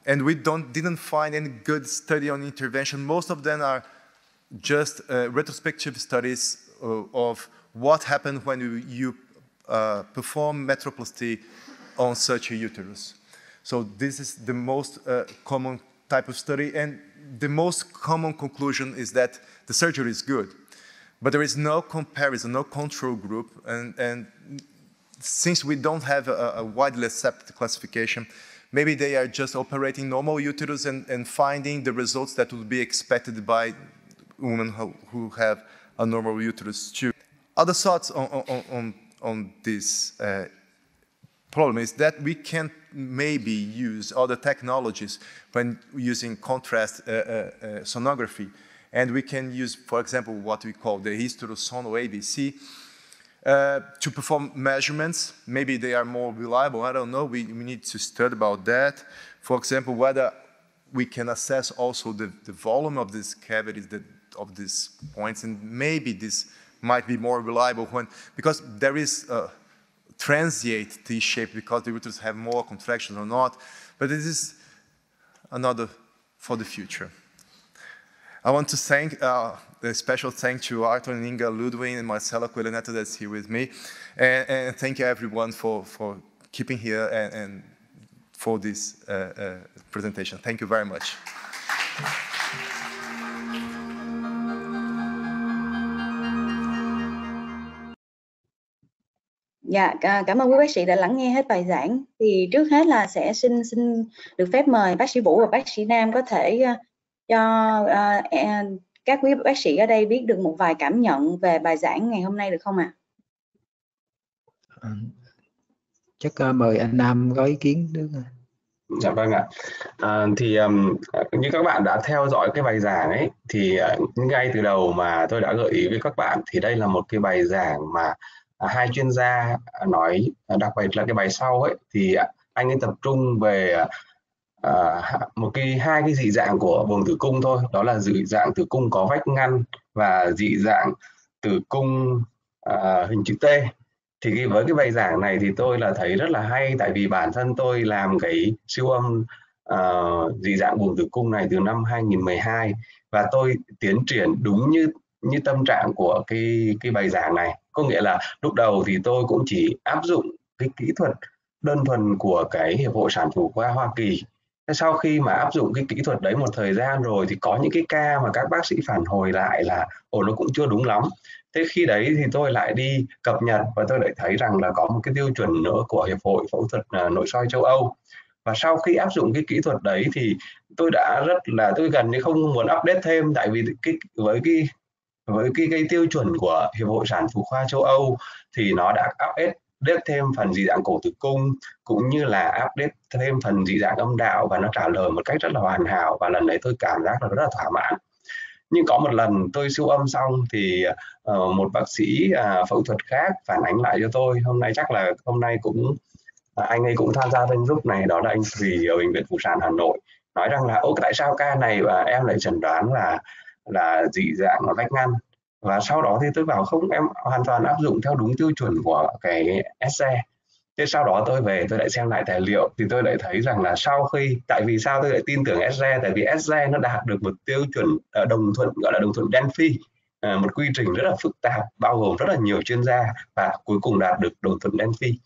Speaker 5: And we didn't find any good study on intervention. Most of them are just retrospective studies of what happened when you perform metroplasty on such a uterus. So this is the most common type of study, and the most common conclusion is that the surgery is good, but there is no comparison, no control group, and since we don't have a widely accepted classification, maybe they are just operating normal uterus and finding the results that would be expected by women who have a normal uterus too. Other thoughts on this problem is that we can maybe use other technologies when using contrast sonography. And we can use, for example, what we call the hysterosound or ABC to perform measurements. Maybe they are more reliable, I don't know. We need to study about that. For example, whether we can assess also the volume of these cavities, of these points, and maybe this might be more reliable because there is a transient T-shape because the uterus have more contractions or not, but this is another for the future. I want to thank a special thank to Arthur and Inga Ludwig and Marcela Coelho Neto that's here with me, and thank you everyone for keeping here and for this presentation. Thank you very much.
Speaker 1: Dạ, cảm ơn quý bác sĩ đã lắng nghe hết bài giảng. Thì trước hết là sẽ xin được phép mời bác sĩ Vũ và bác sĩ Nam có thể cho các quý bác sĩ ở đây biết được một vài cảm nhận về bài giảng ngày hôm nay được không ạ?
Speaker 2: Chắc mời anh Nam có ý kiến nữa.
Speaker 3: Dạ vâng ạ. Như các bạn đã theo dõi cái bài giảng ấy thì ngay từ đầu mà tôi đã gợi ý với các bạn thì đây là một cái bài giảng mà hai chuyên gia nói, đặc biệt là cái bài sau ấy thì anh ấy tập trung về hai cái dị dạng của buồng tử cung thôi, đó là dị dạng tử cung có vách ngăn và dị dạng tử cung hình chữ T. Thì với cái bài giảng này thì tôi là thấy rất là hay, tại vì bản thân tôi làm cái siêu âm dị dạng buồng tử cung này từ năm 2012 và tôi tiến triển đúng như tâm trạng của cái bài giảng này. Có nghĩa là lúc đầu thì tôi cũng chỉ áp dụng cái kỹ thuật đơn thuần của cái Hiệp hội Sản phụ khoa Hoa Kỳ. Sau khi mà áp dụng cái kỹ thuật đấy một thời gian rồi thì có những cái ca mà các bác sĩ phản hồi lại là nó cũng chưa đúng lắm. Thế khi đấy thì tôi lại đi cập nhật và tôi lại thấy rằng là có một cái tiêu chuẩn nữa của Hiệp hội Phẫu thuật Nội soi châu Âu. Và sau khi áp dụng cái kỹ thuật đấy thì tôi gần như không muốn update thêm, tại vì với cái tiêu chuẩn của Hiệp hội Sản phụ khoa châu Âu thì nó đã update thêm phần dị dạng cổ tử cung cũng như là update thêm phần dị dạng âm đạo và nó trả lời một cách rất là hoàn hảo, và lần đấy tôi cảm giác là rất là thỏa mãn. Nhưng có một lần tôi siêu âm xong thì một bác sĩ phẫu thuật khác phản ánh lại cho tôi, hôm nay cũng anh ấy cũng tham gia bên group này, đó là anh Thùy ở Bệnh viện Phụ sản Hà Nội, nói rằng là tại sao ca này và em lại chẩn đoán là dị dạng vách ngăn. Và sau đó thì tôi bảo không, em hoàn toàn áp dụng theo đúng tiêu chuẩn của cái SE. Thế sau đó tôi về tôi lại xem lại tài liệu thì tôi lại thấy rằng là tại vì sao tôi lại tin tưởng SE, tại vì SE nó đạt được một tiêu chuẩn đồng thuận, gọi là đồng thuận Delphi, một quy trình rất là phức tạp bao gồm rất là nhiều chuyên gia và cuối cùng đạt được đồng thuận Delphi.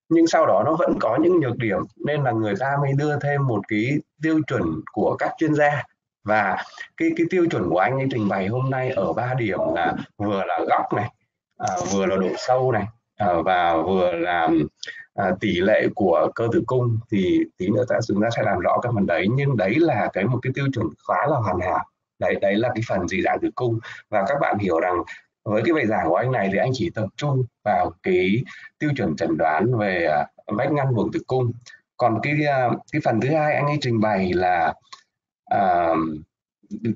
Speaker 3: Nhưng sau đó nó vẫn có những nhược điểm nên là người ta mới đưa thêm một cái tiêu chuẩn của các chuyên gia. Và cái tiêu chuẩn của anh ấy trình bày hôm nay ở 3 điểm là vừa là góc này, vừa là độ sâu này, và vừa là tỷ lệ của cơ tử cung. Thì tí nữa chúng ta sẽ làm rõ các phần đấy, nhưng đấy là một cái tiêu chuẩn khá là hoàn hảo. Đấy là cái phần dị dạng tử cung. Và các bạn hiểu rằng với cái bài giảng của anh này thì anh chỉ tập trung vào cái tiêu chuẩn chẩn đoán về vách ngăn buồng tử cung. Còn cái phần thứ hai anh ấy trình bày là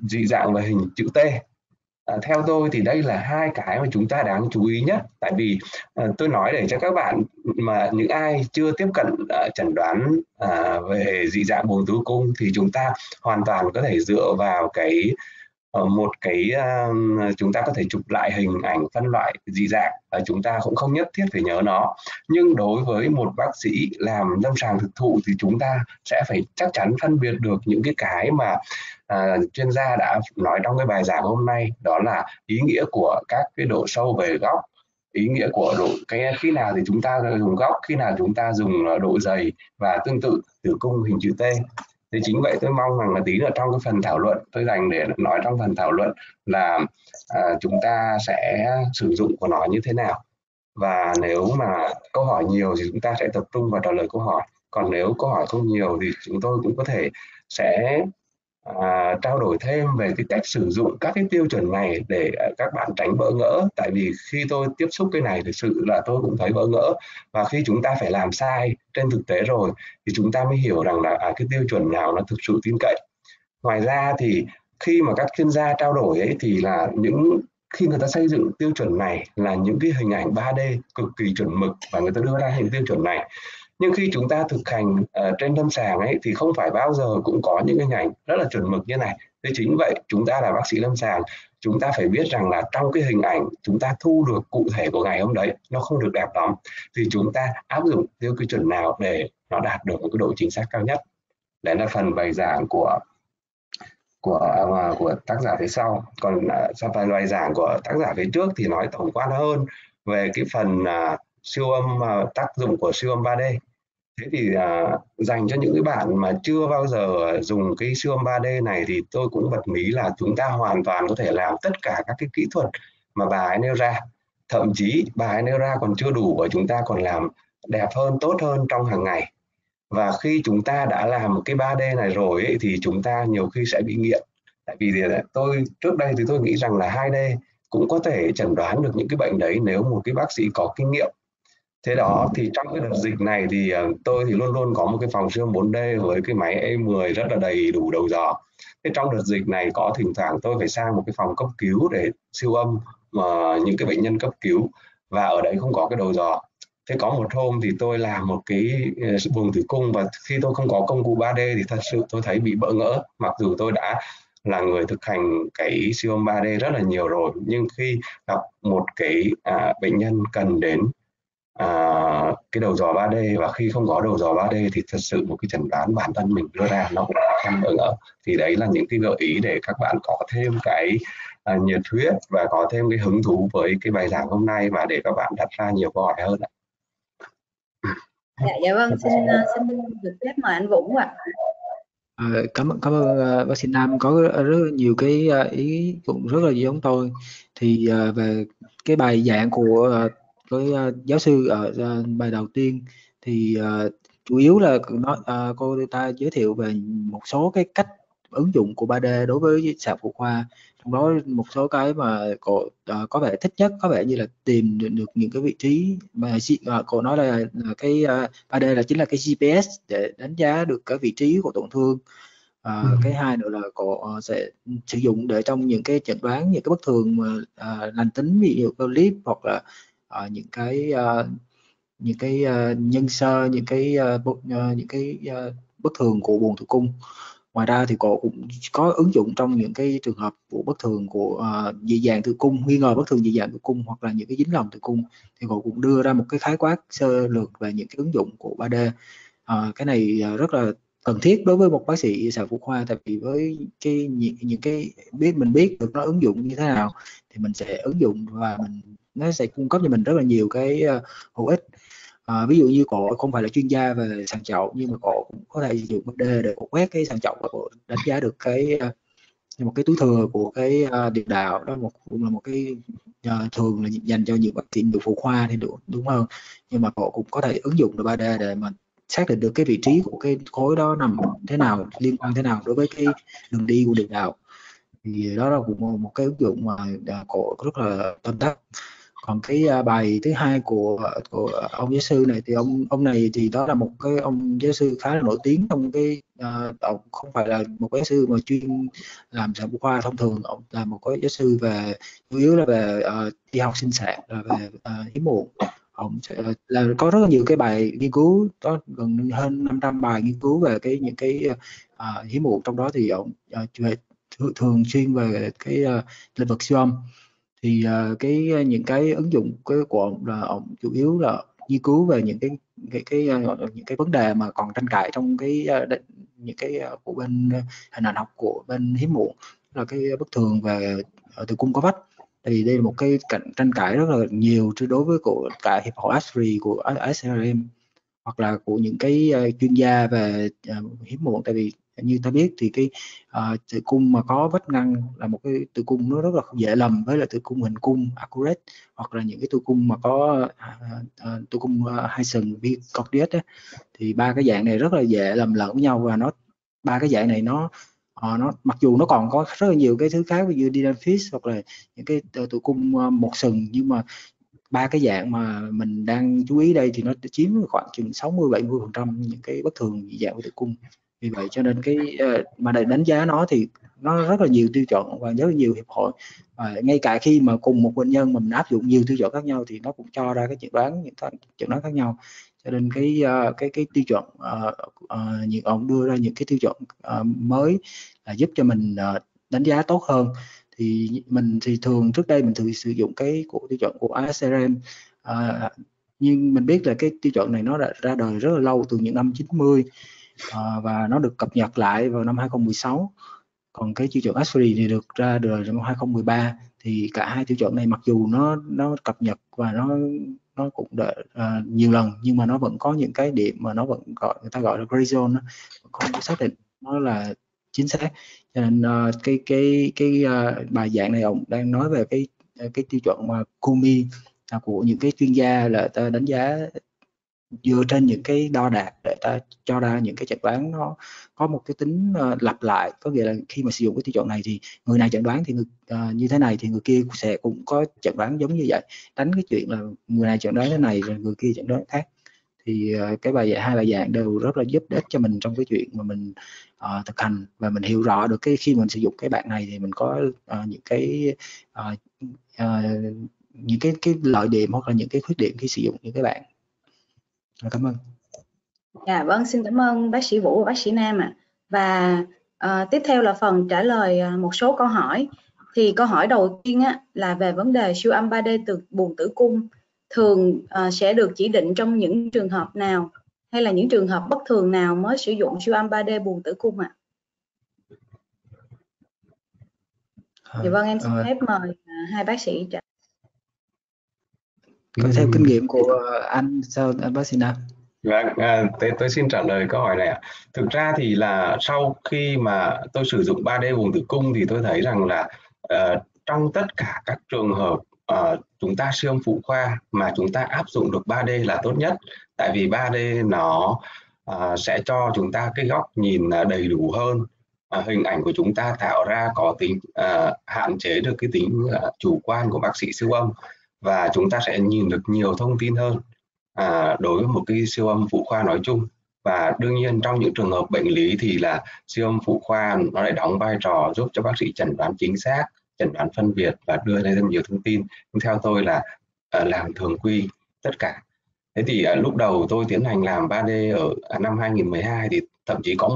Speaker 3: dị dạng về hình chữ T. Theo tôi thì đây là hai cái mà chúng ta đáng chú ý nhất, tại vì tôi nói để cho các bạn mà những ai chưa tiếp cận chẩn đoán về dị dạng buồng tử cung thì chúng ta hoàn toàn có thể dựa vào chúng ta có thể chụp lại hình ảnh phân loại dị dạng, chúng ta cũng không nhất thiết phải nhớ nó. Nhưng đối với một bác sĩ làm lâm sàng thực thụ thì chúng ta sẽ phải chắc chắn phân biệt được những cái mà chuyên gia đã nói trong cái bài giảng hôm nay, đó là ý nghĩa của các cái độ sâu về góc, ý nghĩa của khi nào thì chúng ta dùng góc, khi nào chúng ta dùng độ dày, và tương tự tử cung hình chữ T. Thì chính vậy tôi mong rằng là tí nữa trong cái phần thảo luận tôi dành để nói trong phần thảo luận là chúng ta sẽ sử dụng của nó như thế nào. Và nếu mà câu hỏi nhiều thì chúng ta sẽ tập trung vào trả lời câu hỏi. Còn nếu câu hỏi không nhiều thì chúng tôi cũng có thể sẽ trao đổi thêm về cái cách sử dụng các cái tiêu chuẩn này để các bạn tránh bỡ ngỡ. Tại vì khi tôi tiếp xúc cái này thực sự là tôi cũng thấy bỡ ngỡ, và khi chúng ta phải làm sai trên thực tế rồi thì chúng ta mới hiểu rằng là cái tiêu chuẩn nào nó thực sự tin cậy. Ngoài ra thì khi mà các chuyên gia trao đổi ấy thì là khi người ta xây dựng tiêu chuẩn này là những cái hình ảnh 3D cực kỳ chuẩn mực và người ta đưa ra những tiêu chuẩn này. Nhưng khi chúng ta thực hành trên lâm sàng ấy thì không phải bao giờ cũng có những hình ảnh rất là chuẩn mực như này. Thế chính vậy, chúng ta là bác sĩ lâm sàng, chúng ta phải biết rằng là trong cái hình ảnh chúng ta thu được cụ thể của ngày hôm đấy nó không được đẹp lắm, thì chúng ta áp dụng tiêu quy chuẩn nào để nó đạt được một cái độ chính xác cao nhất. Đấy là phần bài giảng của tác giả phía sau. Còn sau phần bài giảng của tác giả phía trước thì nói tổng quan hơn về cái phần siêu âm, tác dụng của siêu âm 3D. Thế thì dành cho những cái bạn mà chưa bao giờ dùng cái siêu âm 3D này thì tôi cũng bật mí là chúng ta hoàn toàn có thể làm tất cả các cái kỹ thuật mà bà ấy nêu ra. Thậm chí bà ấy nêu ra còn chưa đủ và chúng ta còn làm đẹp hơn, tốt hơn trong hàng ngày. Và khi chúng ta đã làm cái 3D này rồi ấy, thì chúng ta nhiều khi sẽ bị nghiện. Tại vì tôi trước đây thì tôi nghĩ rằng là 2D cũng có thể chẩn đoán được những cái bệnh đấy nếu một cái bác sĩ có kinh nghiệm. Thế đó, thì trong cái đợt dịch này thì tôi thì luôn luôn có một cái phòng siêu âm 4D với cái máy E10 rất là đầy đủ đầu dò. Thế trong đợt dịch này có thỉnh thoảng tôi phải sang một cái phòng cấp cứu để siêu âm những cái bệnh nhân cấp cứu, và ở đấy không có cái đầu dò. Thế có một hôm thì tôi làm một cái buồng tử cung, và khi tôi không có công cụ 3D thì thật sự tôi thấy bị bỡ ngỡ. Mặc dù tôi đã là người thực hành cái siêu âm 3D rất là nhiều rồi, nhưng khi gặp một cái bệnh nhân cần đến cái đầu dò 3D và khi không có đầu dò 3D thì thật sự một cái chẩn đoán bản thân mình đưa ra nó cũng không bỡ ngỡ. Thì đấy là những cái gợi ý để các bạn có thêm cái nhiệt huyết và có thêm cái hứng thú với cái bài giảng hôm nay, và để các bạn đặt ra nhiều câu hỏi hơn.
Speaker 1: Dạ vâng, xin được phép mời anh Vũ ạ.
Speaker 2: Cảm ơn bác sĩ Nam có rất nhiều cái ý cũng rất là giống tôi. Thì về cái bài giảng của giáo sư ở bài đầu tiên thì chủ yếu là cô ta giới thiệu về một số cái cách ứng dụng của 3D đối với sản phụ khoa. Trong đó một số cái mà cô có vẻ thích nhất có vẻ như là tìm được những cái vị trí mà cô nói là cái 3D là chính là cái GPS để đánh giá được cái vị trí của tổn thương. Cái hai nữa là cô sẽ sử dụng để trong những cái chẩn đoán những cái bất thường mà lành tính, ví dụ clip hoặc là những cái nhân sơ, những cái bất thường của buồng tử cung. Ngoài ra thì cô cũng có ứng dụng trong những cái trường hợp của bất thường của dị dạng tử cung, nghi ngờ bất thường dị dạng tử cung hoặc là những cái dính lòng tử cung, thì cô cũng đưa ra một cái khái quát sơ lược về những cái ứng dụng của 3D. Cái này rất là cần thiết đối với một bác sĩ sản phụ khoa, tại vì với những cái mình biết được nó ứng dụng như thế nào thì mình sẽ ứng dụng và nó sẽ cung cấp cho mình rất là nhiều cái hữu ích. Ví dụ như cô không phải là chuyên gia về sàng chậu, nhưng mà cô cũng có thể sử dụng 3D để cô quét cái sàng chậu và cô đánh giá được một cái túi thừa của cái địa đạo. Đó cũng là một cái thường là dành cho những bác sĩ phụ khoa thì đúng hơn, nhưng mà cô cũng có thể ứng dụng được 3D để mà xác định được cái vị trí của cái khối đó nằm thế nào, liên quan thế nào đối với cái đường đi của địa đạo. Thì đó là cũng một cái ứng dụng mà cô rất là tâm đắc. Còn cái bài thứ hai của ông giáo sư này thì ông này thì đó là một cái ông giáo sư khá là nổi tiếng trong cái ông không phải là một giáo sư mà chuyên làm sản phụ khoa thông thường. Ông là một cái giáo sư về chủ yếu là về y học sinh sản, là về hiếm muộn. Ông sẽ là có rất là nhiều cái bài nghiên cứu, có gần hơn 500 bài nghiên cứu về những cái hiếm muộn. Trong đó thì ông thường xuyên về cái lĩnh vực siêu âm. Thì những cái ứng dụng của ông là ông chủ yếu là nghiên cứu về những cái vấn đề mà còn tranh cãi trong những cái của bên hình ảnh học của bên hiếm muộn, là cái bất thường về tử cung có vách. Thì đây là một cái tranh cãi rất là nhiều đối với của cả hiệp hội ASRI, của SRM, hoặc là của những cái chuyên gia về hiếm muộn. Tại vì như ta biết thì cái tử cung mà có vách ngăn là một cái tử cung nó rất là dễ lầm với là tử cung hình cung accurate, hoặc là những cái tử cung mà có tử cung hai sừng bicordiate, thì ba cái dạng này rất là dễ lầm lẫn với nhau, và ba cái dạng này nó nó mặc dù nó còn có rất là nhiều cái thứ khác, ví dụ diaphysis hoặc là những cái tử cung một sừng, nhưng mà 3 cái dạng mà mình đang chú ý đây thì nó chiếm khoảng chừng 60-70% những cái bất thường dị dạng của tử cung. Vì vậy cho nên cái mà để đánh giá nó thì nó rất là nhiều tiêu chuẩn và rất là nhiều hiệp hội, và ngay cả khi mà cùng một bệnh nhân mà mình áp dụng nhiều tiêu chuẩn khác nhau thì nó cũng cho ra cái chẩn đoán, những chẩn đoán khác nhau. Cho nên cái tiêu chuẩn những ông đưa ra những cái tiêu chuẩn mới là giúp cho mình đánh giá tốt hơn. Thì mình thì thường trước đây mình thường sử dụng cái tiêu chuẩn của ASRM, nhưng mình biết là cái tiêu chuẩn này nó đã ra đời rất là lâu, từ những năm 90, và nó được cập nhật lại vào năm 2016. Còn cái tiêu chuẩn Unsual thì được ra đời năm 2013. Thì cả hai tiêu chuẩn này mặc dù nó cập nhật và nó cũng đã nhiều lần, nhưng mà nó vẫn có những cái điểm mà nó vẫn người ta gọi là gray zone, không xác định nó là chính xác. Cho nên cái bài giảng này ông đang nói về cái tiêu chuẩn mà CUMI của những cái chuyên gia, là ta đánh giá dựa trên những cái đo đạc để ta cho ra những cái chẩn đoán nó có một cái tính lặp lại. Có nghĩa là khi mà sử dụng cái tiêu chuẩn này thì người này chẩn đoán thì như thế này thì người kia sẽ cũng có chẩn đoán giống như vậy, tránh cái chuyện là người này chẩn đoán thế này rồi người kia chẩn đoán khác. Thì hai bài giảng đều rất là giúp ích cho mình trong cái chuyện mà mình thực hành, và mình hiểu rõ được cái khi mình sử dụng cái bạn này thì mình có những cái lợi điểm hoặc là những cái khuyết điểm khi sử dụng những cái bạn. Cảm ơn.
Speaker 1: Dạ vâng, xin cảm ơn bác sĩ Vũ và bác sĩ Nam ạ. Và tiếp theo là phần trả lời một số câu hỏi. Thì câu hỏi đầu tiên là về vấn đề siêu âm 3D từ buồng tử cung thường sẽ được chỉ định trong những trường hợp nào, hay là những trường hợp bất thường nào mới sử dụng siêu âm 3D buồng tử cung ạ? Dạ vâng, em xin phép mời hai bác sĩ trả.
Speaker 2: Theo kinh nghiệm của anh, sao bác sĩ Nam?
Speaker 3: Vâng, tôi xin trả lời câu hỏi này ạ. Thực ra thì là sau khi mà tôi sử dụng 3D buồng tử cung thì tôi thấy rằng là trong tất cả các trường hợp chúng ta siêu âm phụ khoa mà chúng ta áp dụng được 3D là tốt nhất. Tại vì 3D nó sẽ cho chúng ta cái góc nhìn đầy đủ hơn. Hình ảnh của chúng ta tạo ra có tính hạn chế được cái tính chủ quan của bác sĩ siêu âm, và chúng ta sẽ nhìn được nhiều thông tin hơn đối với một cái siêu âm phụ khoa nói chung. Và đương nhiên trong những trường hợp bệnh lý thì là siêu âm phụ khoa nó lại đóng vai trò giúp cho bác sĩ chẩn đoán chính xác, chẩn đoán phân biệt và đưa ra thêm nhiều thông tin. Nhưng theo tôi là làm thường quy tất cả. Thế thì lúc đầu tôi tiến hành làm 3D ở năm 2012 thì thậm chí có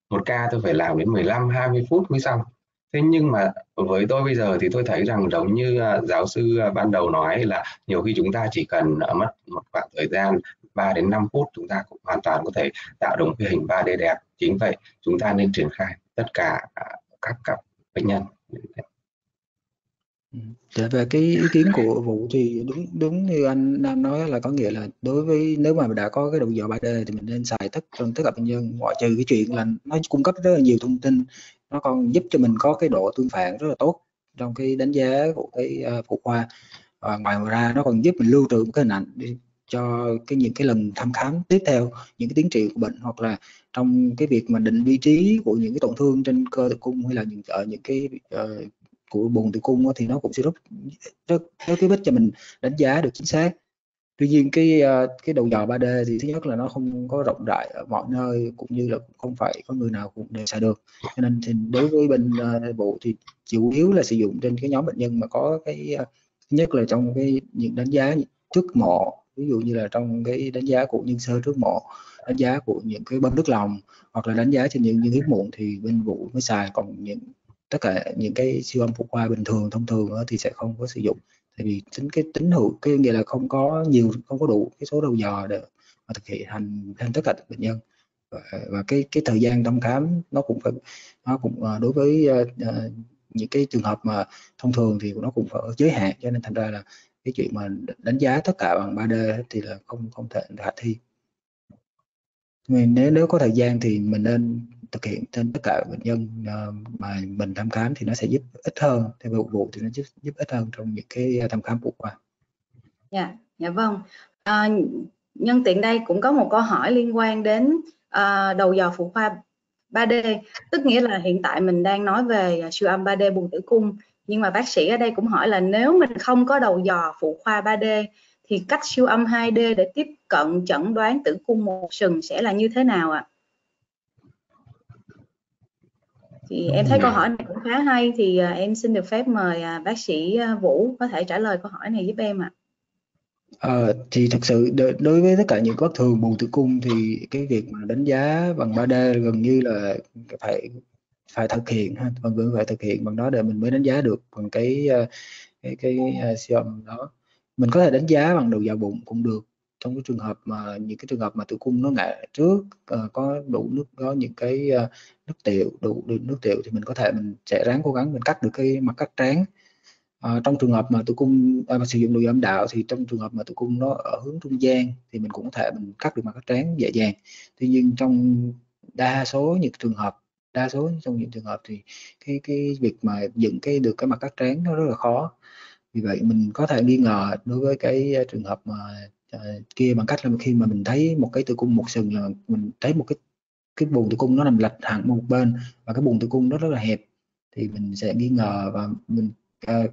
Speaker 3: một ca tôi phải làm đến 15-20 phút mới xong. Thế nhưng mà với tôi bây giờ thì tôi thấy rằng giống như giáo sư ban đầu nói là nhiều khi chúng ta chỉ cần mất một khoảng thời gian 3 đến 5 phút chúng ta cũng hoàn toàn có thể tạo được một cái hình 3D đẹp. Chính vậy chúng ta nên triển khai tất cả các cặp bệnh nhân.
Speaker 2: Về cái ý kiến của Vũ thì đúng như anh Nam nói, là có nghĩa là đối với nếu mà đã có cái đầu dò 3D thì mình nên xài trong tất cả bệnh nhân, ngoại trừ cái chuyện là nó cung cấp rất là nhiều thông tin, nó còn giúp cho mình có cái độ tương phản rất là tốt trong cái đánh giá của cái phụ khoa. Và ngoài ra nó còn giúp mình lưu trữ một cái hình ảnh để cho những cái lần thăm khám tiếp theo, những cái tiến triển của bệnh, hoặc là trong cái việc mà định vị trí của những cái tổn thương trên cơ tử cung hay là những cái của buồng tử cung thì nó cũng sẽ rất ích cho mình đánh giá được chính xác. Tuy nhiên cái đầu dò 3D thì thứ nhất là nó không có rộng rãi ở mọi nơi, cũng như là không phải có người nào cũng đều xài được. Cho nên thì đối với bên Bộ thì chủ yếu là sử dụng trên cái nhóm bệnh nhân mà có cái nhất là trong cái những đánh giá trước mổ, ví dụ như là trong cái đánh giá của nhân sơ trước mổ, đánh giá của những cái bơm nước lòng, hoặc là đánh giá trên những hiếm muộn thì bên Vụ mới xài. Còn tất cả những cái siêu âm phụ khoa bình thường thông thường thì sẽ không có sử dụng, tại vì tính hữu cái nghĩa là không có đủ cái số đầu dò để mà thực hiện hành tất cả bệnh nhân. Và cái thời gian thăm khám nó cũng đối với những cái trường hợp mà thông thường thì nó cũng phải giới hạn, cho nên thành ra là cái chuyện mà đánh giá tất cả bằng 3D thì là không thể khả thi. Nếu có thời gian thì mình nên thực hiện trên tất cả bệnh nhân mà mình thăm khám thì nó sẽ giúp ích hơn, theo Vụ thì nó giúp ích hơn trong những cái thăm khám phụ khoa.
Speaker 1: Dạ vâng. Nhân tiện đây cũng có một câu hỏi liên quan đến đầu dò phụ khoa 3D, tức nghĩa là hiện tại mình đang nói về siêu âm 3D buồng tử cung, nhưng mà bác sĩ ở đây cũng hỏi là nếu mình không có đầu dò phụ khoa 3D thì cách siêu âm 2D để tiếp cận chẩn đoán tử cung một sừng sẽ là như thế nào ạ? Thì em thấy câu hỏi này cũng khá hay, thì em xin được phép mời bác sĩ Vũ có thể trả lời câu hỏi này giúp em ạ.
Speaker 2: Thì thật sự đối với tất cả những bất thường buồng tử cung thì cái việc mà đánh giá bằng 3D gần như là phải thực hiện ha, vẫn phải thực hiện bằng đó để mình mới đánh giá được bằng cái siêu âm đó. Mình có thể đánh giá bằng đầu vào bụng cũng được, trong cái trường hợp mà những cái trường hợp mà tử cung nó ngã trước, có đủ nước, có những cái nước tiểu, đủ nước tiểu thì mình sẽ ráng cố gắng mình cắt được cái mặt cắt trán. Trong trường hợp mà tử cung sử dụng đầu vào âm đạo thì trong trường hợp mà tử cung nó ở hướng trung gian thì mình cũng có thể mình cắt được mặt cắt trán dễ dàng. Tuy nhiên trong đa số những trường hợp thì cái việc mà dựng được cái mặt cắt trán nó rất là khó. Vì vậy mình có thể nghi ngờ đối với cái trường hợp mà kia bằng cách là khi mà mình thấy một cái tử cung một sừng, là mình thấy một cái buồng tử cung nó nằm lệch hẳn một bên và cái buồng tử cung nó rất là hẹp, thì mình sẽ nghi ngờ và mình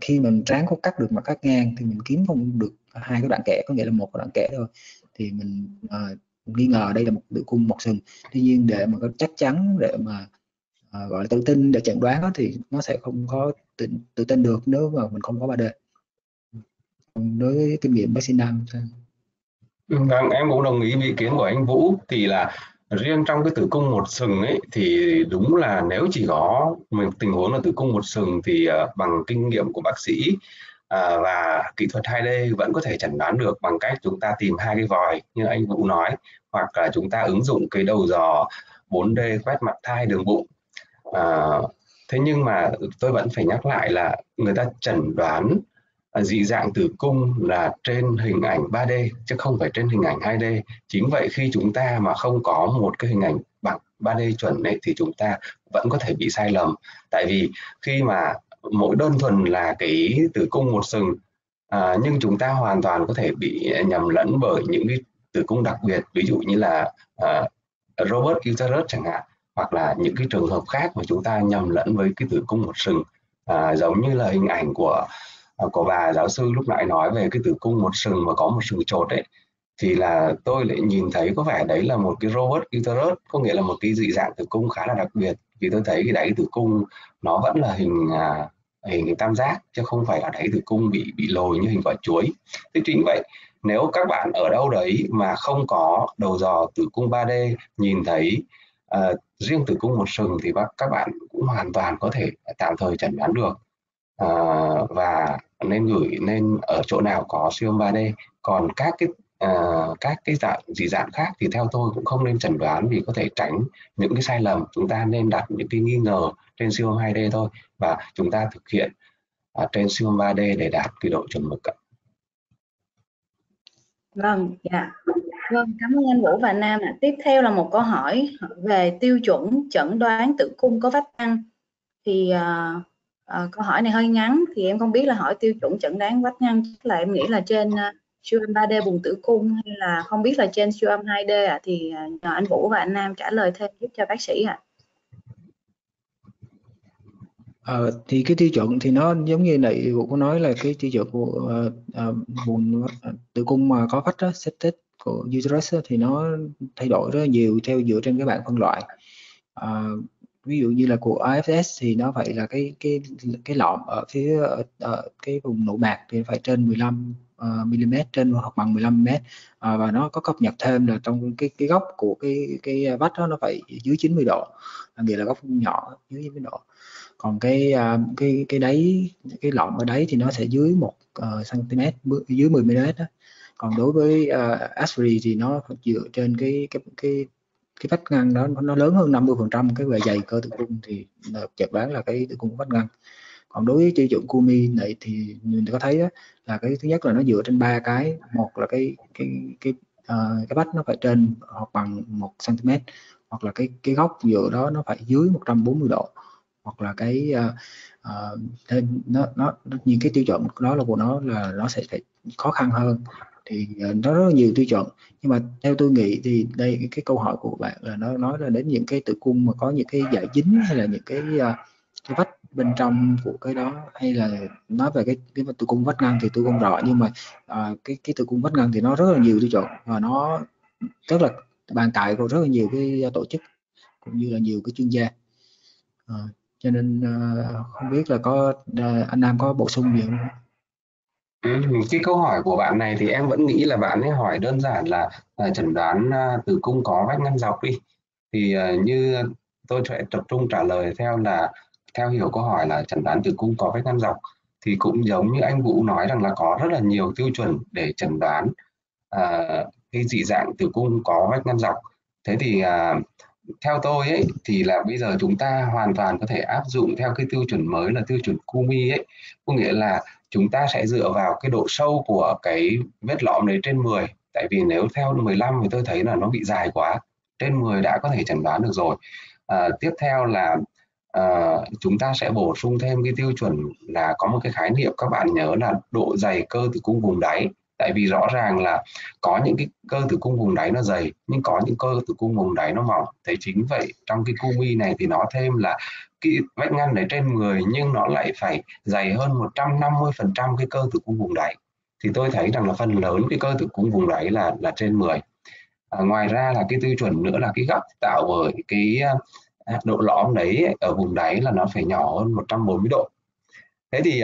Speaker 2: khi mình ráng có cắt được mặt cắt ngang thì mình kiếm không được hai cái đoạn kẽ, có nghĩa là một cái đoạn kẽ thôi, thì mình nghi ngờ đây là một tử cung một sừng. Tuy nhiên để mà có chắc chắn để mà gọi là tự tin để chẩn đoán đó, thì nó sẽ không có tự tin được nếu mà mình không có 3D. Đối với kinh nghiệm bác sĩ nam.
Speaker 3: Vâng, em cũng đồng ý với ý kiến của anh Vũ. Thì là riêng trong cái tử cung một sừng ấy thì đúng là nếu chỉ có một tình huống là tử cung một sừng thì bằng kinh nghiệm của bác sĩ và kỹ thuật 2D vẫn có thể chẩn đoán được bằng cách chúng ta tìm hai cái vòi như anh Vũ nói, hoặc là chúng ta ứng dụng cái đầu dò 4D quét mặt thai đường bụng. Thế nhưng mà tôi vẫn phải nhắc lại là người ta chẩn đoán dị dạng tử cung là trên hình ảnh 3D chứ không phải trên hình ảnh 2D. Chính vậy khi chúng ta mà không có một cái hình ảnh bằng 3D chuẩn ấy, thì chúng ta vẫn có thể bị sai lầm. Tại vì khi mà mỗi đơn thuần là cái tử cung một sừng, nhưng chúng ta hoàn toàn có thể bị nhầm lẫn bởi những cái tử cung đặc biệt, ví dụ như là Robert Uterus chẳng hạn, hoặc là những cái trường hợp khác mà chúng ta nhầm lẫn với cái tử cung một sừng, giống như là hình ảnh của bà giáo sư lúc nãy nói về cái tử cung một sừng mà có một sừng chột ấy, thì là tôi lại nhìn thấy có vẻ đấy là một cái Robert Uterus, có nghĩa là một cái dị dạng tử cung khá là đặc biệt, vì tôi thấy cái đáy tử cung nó vẫn là hình tam giác chứ không phải là đáy tử cung bị lồi như hình quả chuối. Thế chính vậy, nếu các bạn ở đâu đấy mà không có đầu dò tử cung 3D nhìn thấy riêng tử cung một sừng thì các bạn cũng hoàn toàn có thể tạm thời chẩn đoán được và nên ở chỗ nào có siêu âm 3D. Còn các cái dị dạng khác thì theo tôi cũng không nên chẩn đoán, vì có thể tránh những cái sai lầm. Chúng ta nên đặt những cái nghi ngờ trên siêu âm 2D thôi, và chúng ta thực hiện trên siêu âm 3D để đạt cái độ chuẩn mực.
Speaker 1: Vâng, dạ. Vâng, cảm ơn anh Vũ và Nam ạ. Tiếp theo là một câu hỏi về tiêu chuẩn chẩn đoán tử cung có vách ngăn. Thì câu hỏi này hơi ngắn, thì em không biết là hỏi tiêu chuẩn chẩn đoán vách ngăn, chắc là em nghĩ là trên siêu âm 3D buồng tử cung, hay là không biết là trên siêu âm 2D ạ. Thì nhờ anh Vũ và anh Nam trả lời thêm giúp cho bác sĩ ạ.
Speaker 2: Thì cái tiêu chuẩn thì nó giống như này, Vũ có nói là cái tiêu chuẩn của buồng tử cung mà có vách đó, Septate của Uterus thì nó thay đổi rất là nhiều dựa trên cái bảng phân loại. Ví dụ như là của AFS thì nó phải là cái lọm ở phía cái vùng nội mạc thì phải trên 15 mm, trên hoặc bằng 15 mm, và nó có cập nhật thêm là trong cái góc của cái vách đó nó phải dưới 90 độ, nghĩa là góc nhỏ dưới 90 độ. Còn cái đáy, cái lọm ở đáy thì nó sẽ dưới 1 cm, dưới 10 mm đó. Còn đối với Asbury thì nó dựa trên cái vách ngăn đó nó lớn hơn 50% cái bề dày cơ tử cung, thì chẩn đoán là cái tử cung vách ngăn. Còn đối với tiêu chuẩn Cumi này thì mình có thấy đó, là cái thứ nhất là nó dựa trên 3 cái. Một là cái vách nó phải trên hoặc bằng 1 cm, hoặc là cái góc dựa đó nó phải dưới 140 độ, hoặc là cái thêm nó những cái tiêu chuẩn đó là của nó là nó sẽ phải khó khăn hơn. thì nó rất là nhiều tiêu chuẩn. Nhưng mà theo tôi nghĩ thì đây cái câu hỏi của bạn là nó nói là đến những cái tử cung mà có những cái dạ dính hay là những cái vách bên trong của cái đó, hay là nói về cái tử cung vách ngăn thì tôi không rõ, nhưng mà cái tử cung vách ngăn thì nó rất là nhiều tiêu chuẩn và nó rất là bàn cãi của rất là nhiều cái tổ chức cũng như là nhiều cái chuyên gia. Cho nên không biết là có anh Nam có bổ sung gì không?
Speaker 3: Cái câu hỏi của bạn này thì em vẫn nghĩ là bạn ấy hỏi đơn giản là chẩn đoán tử cung có vách ngăn dọc đi. Thì như tôi sẽ tập trung trả lời theo hiểu câu hỏi là chẩn đoán tử cung có vách ngăn dọc, thì cũng giống như anh Vũ nói rằng là có rất là nhiều tiêu chuẩn để chẩn đoán cái dị dạng tử cung có vách ngăn dọc. Thế thì theo tôi ấy thì là bây giờ chúng ta hoàn toàn có thể áp dụng theo cái tiêu chuẩn mới là tiêu chuẩn CKII ấy, có nghĩa là chúng ta sẽ dựa vào cái độ sâu của cái vết lõm đấy trên 10, tại vì nếu theo 15 thì tôi thấy là nó bị dài quá, trên 10 đã có thể chẩn đoán được rồi. Tiếp theo là chúng ta sẽ bổ sung thêm cái tiêu chuẩn là có một cái khái niệm các bạn nhớ là độ dày cơ tử cung vùng đáy. Tại vì rõ ràng là có những cái cơ tử cung vùng đáy nó dày, nhưng có những cơ tử cung vùng đáy nó mỏng. Thế chính vậy trong cái CKII này thì nó thêm là cái vách ngăn đấy trên 10 nhưng nó lại phải dày hơn 150% cái cơ tử cung vùng đáy. Thì tôi thấy rằng là phần lớn cái cơ tử cung vùng đáy là trên 10. Ngoài ra là cái tiêu chuẩn nữa là cái góc tạo bởi cái độ lõm đấy ở vùng đáy là nó phải nhỏ hơn 140 độ. Thế thì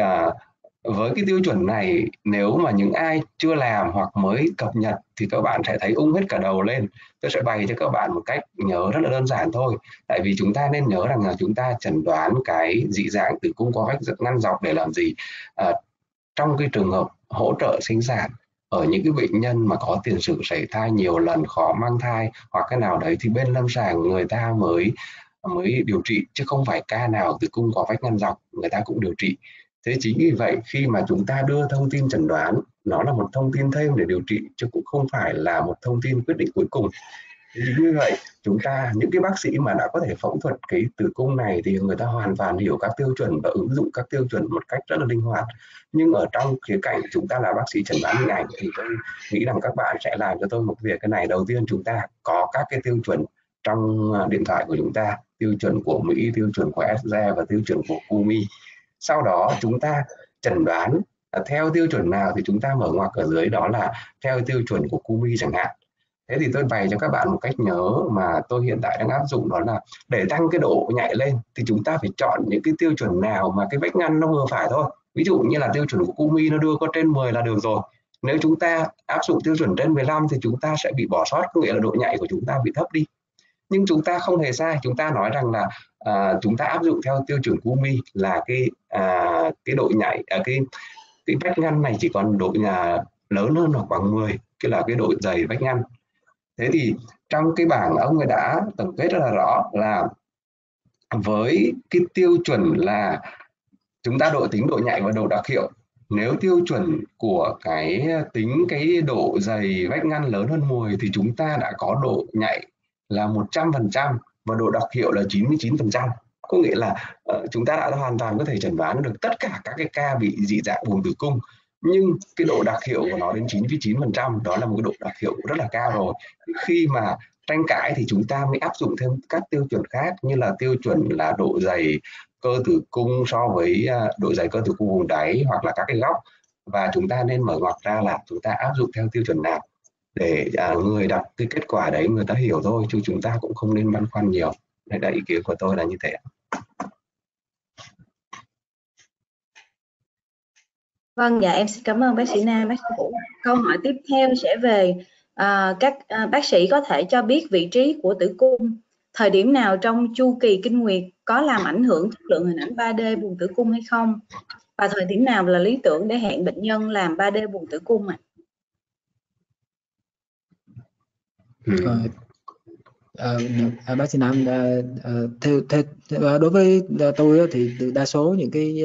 Speaker 3: với cái tiêu chuẩn này, nếu mà những ai chưa làm hoặc mới cập nhật thì các bạn sẽ thấy ung hết cả đầu lên. Tôi sẽ bày cho các bạn một cách nhớ rất là đơn giản thôi. Tại vì chúng ta nên nhớ rằng là chúng ta chẩn đoán cái dị dạng tử cung có vách ngăn dọc để làm gì? Trong cái trường hợp hỗ trợ sinh sản ở những cái bệnh nhân mà có tiền sử sảy thai nhiều lần, khó mang thai hoặc cái nào đấy thì bên lâm sàng người ta mới điều trị, chứ không phải ca nào tử cung có vách ngăn dọc người ta cũng điều trị. Thế chính vì vậy khi mà chúng ta đưa thông tin chẩn đoán, nó là một thông tin thêm để điều trị chứ cũng không phải là một thông tin quyết định cuối cùng. Chính vì vậy chúng ta, những cái bác sĩ mà đã có thể phẫu thuật cái tử cung này thì người ta hoàn toàn hiểu các tiêu chuẩn và ứng dụng các tiêu chuẩn một cách rất là linh hoạt. Nhưng ở trong khía cạnh chúng ta là bác sĩ chẩn đoán hình ảnh thì tôi nghĩ rằng các bạn sẽ làm cho tôi một việc. Cái này đầu tiên chúng ta có các cái tiêu chuẩn trong điện thoại của chúng ta, tiêu chuẩn của Mỹ, tiêu chuẩn của SGE và tiêu chuẩn của CKII. Sau đó chúng ta chẩn đoán theo tiêu chuẩn nào thì chúng ta mở ngoặc ở dưới đó là theo tiêu chuẩn của CKII chẳng hạn. Thế thì tôi bày cho các bạn một cách nhớ mà tôi hiện tại đang áp dụng, đó là để tăng cái độ nhạy lên thì chúng ta phải chọn những cái tiêu chuẩn nào mà cái vách ngăn nó vừa phải thôi. Ví dụ như là tiêu chuẩn của CKII nó đưa có trên 10 là được rồi. Nếu chúng ta áp dụng tiêu chuẩn trên 15 thì chúng ta sẽ bị bỏ sót, có nghĩa là độ nhạy của chúng ta bị thấp đi. Nhưng chúng ta không hề sai, chúng ta nói rằng là chúng ta áp dụng theo tiêu chuẩn CKII là cái độ nhạy, cái vách ngăn này chỉ còn độ lớn hơn hoặc bằng 10, cái là cái độ dày vách ngăn. Thế thì trong cái bảng ông ấy đã tổng kết rất là rõ là với cái tiêu chuẩn là chúng ta tính độ nhạy và độ đặc hiệu. Nếu tiêu chuẩn của tính cái độ dày vách ngăn lớn hơn 10 thì chúng ta đã có độ nhạy là 100% và độ đặc hiệu là 99%. Có nghĩa là chúng ta đã hoàn toàn có thể chẩn đoán được tất cả các cái ca bị dị dạng buồng tử cung. Nhưng cái độ đặc hiệu của nó đến 99%, đó là một cái độ đặc hiệu rất là cao rồi. Khi mà tranh cãi thì chúng ta mới áp dụng thêm các tiêu chuẩn khác, như là tiêu chuẩn là độ dày cơ tử cung so với độ dày cơ tử cung vùng đáy hoặc là các cái góc, và chúng ta nên mở ngoặc ra là chúng ta áp dụng theo tiêu chuẩn nào để người đọc cái kết quả đấy người ta hiểu thôi, chứ chúng ta cũng không nên băn khoăn nhiều. Đây là ý kiến của tôi là như thế.
Speaker 1: Vâng, dạ em xin cảm ơn bác sĩ Nam, bác sĩ Vũ. Câu hỏi tiếp theo sẽ về các bác sĩ có thể cho biết vị trí của tử cung, thời điểm nào trong chu kỳ kinh nguyệt có làm ảnh hưởng chất lượng hình ảnh 3D buồng tử cung hay không? Và thời điểm nào là lý tưởng để hẹn bệnh nhân làm 3D buồng tử cung ạ?
Speaker 2: Bác sĩ Nam, đối với tôi thì đa số những cái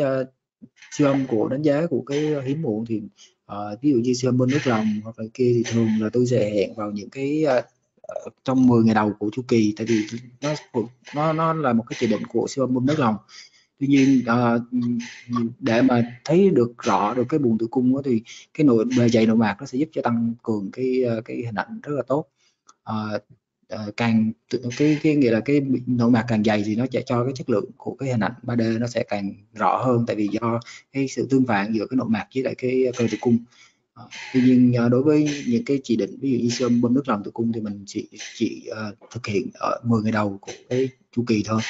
Speaker 2: siêu âm của đánh giá của cái hiếm muộn thì ví dụ như siêu âm bên nước lòng hoặc là kia thì thường là tôi sẽ hẹn vào những cái trong 10 ngày đầu của chu kỳ, tại vì nó là một cái chỉ định của siêu âm bên nước lòng. Tuy nhiên để mà thấy được rõ được cái buồng tử cung đó, thì cái bề dày nội mạc nó sẽ giúp cho tăng cường cái hình ảnh rất là tốt. Càng cái nghĩa là cái nội mạc càng dày thì nó sẽ cho cái chất lượng của cái hình ảnh 3D nó sẽ càng rõ hơn, tại vì do cái sự tương phản giữa cái nội mạc với lại cái cơ tử cung. Tuy nhiên đối với những cái chỉ định ví dụ như siêu âm bơm nước lòng tử cung thì mình chỉ thực hiện ở 10 ngày đầu của cái chu kỳ thôi,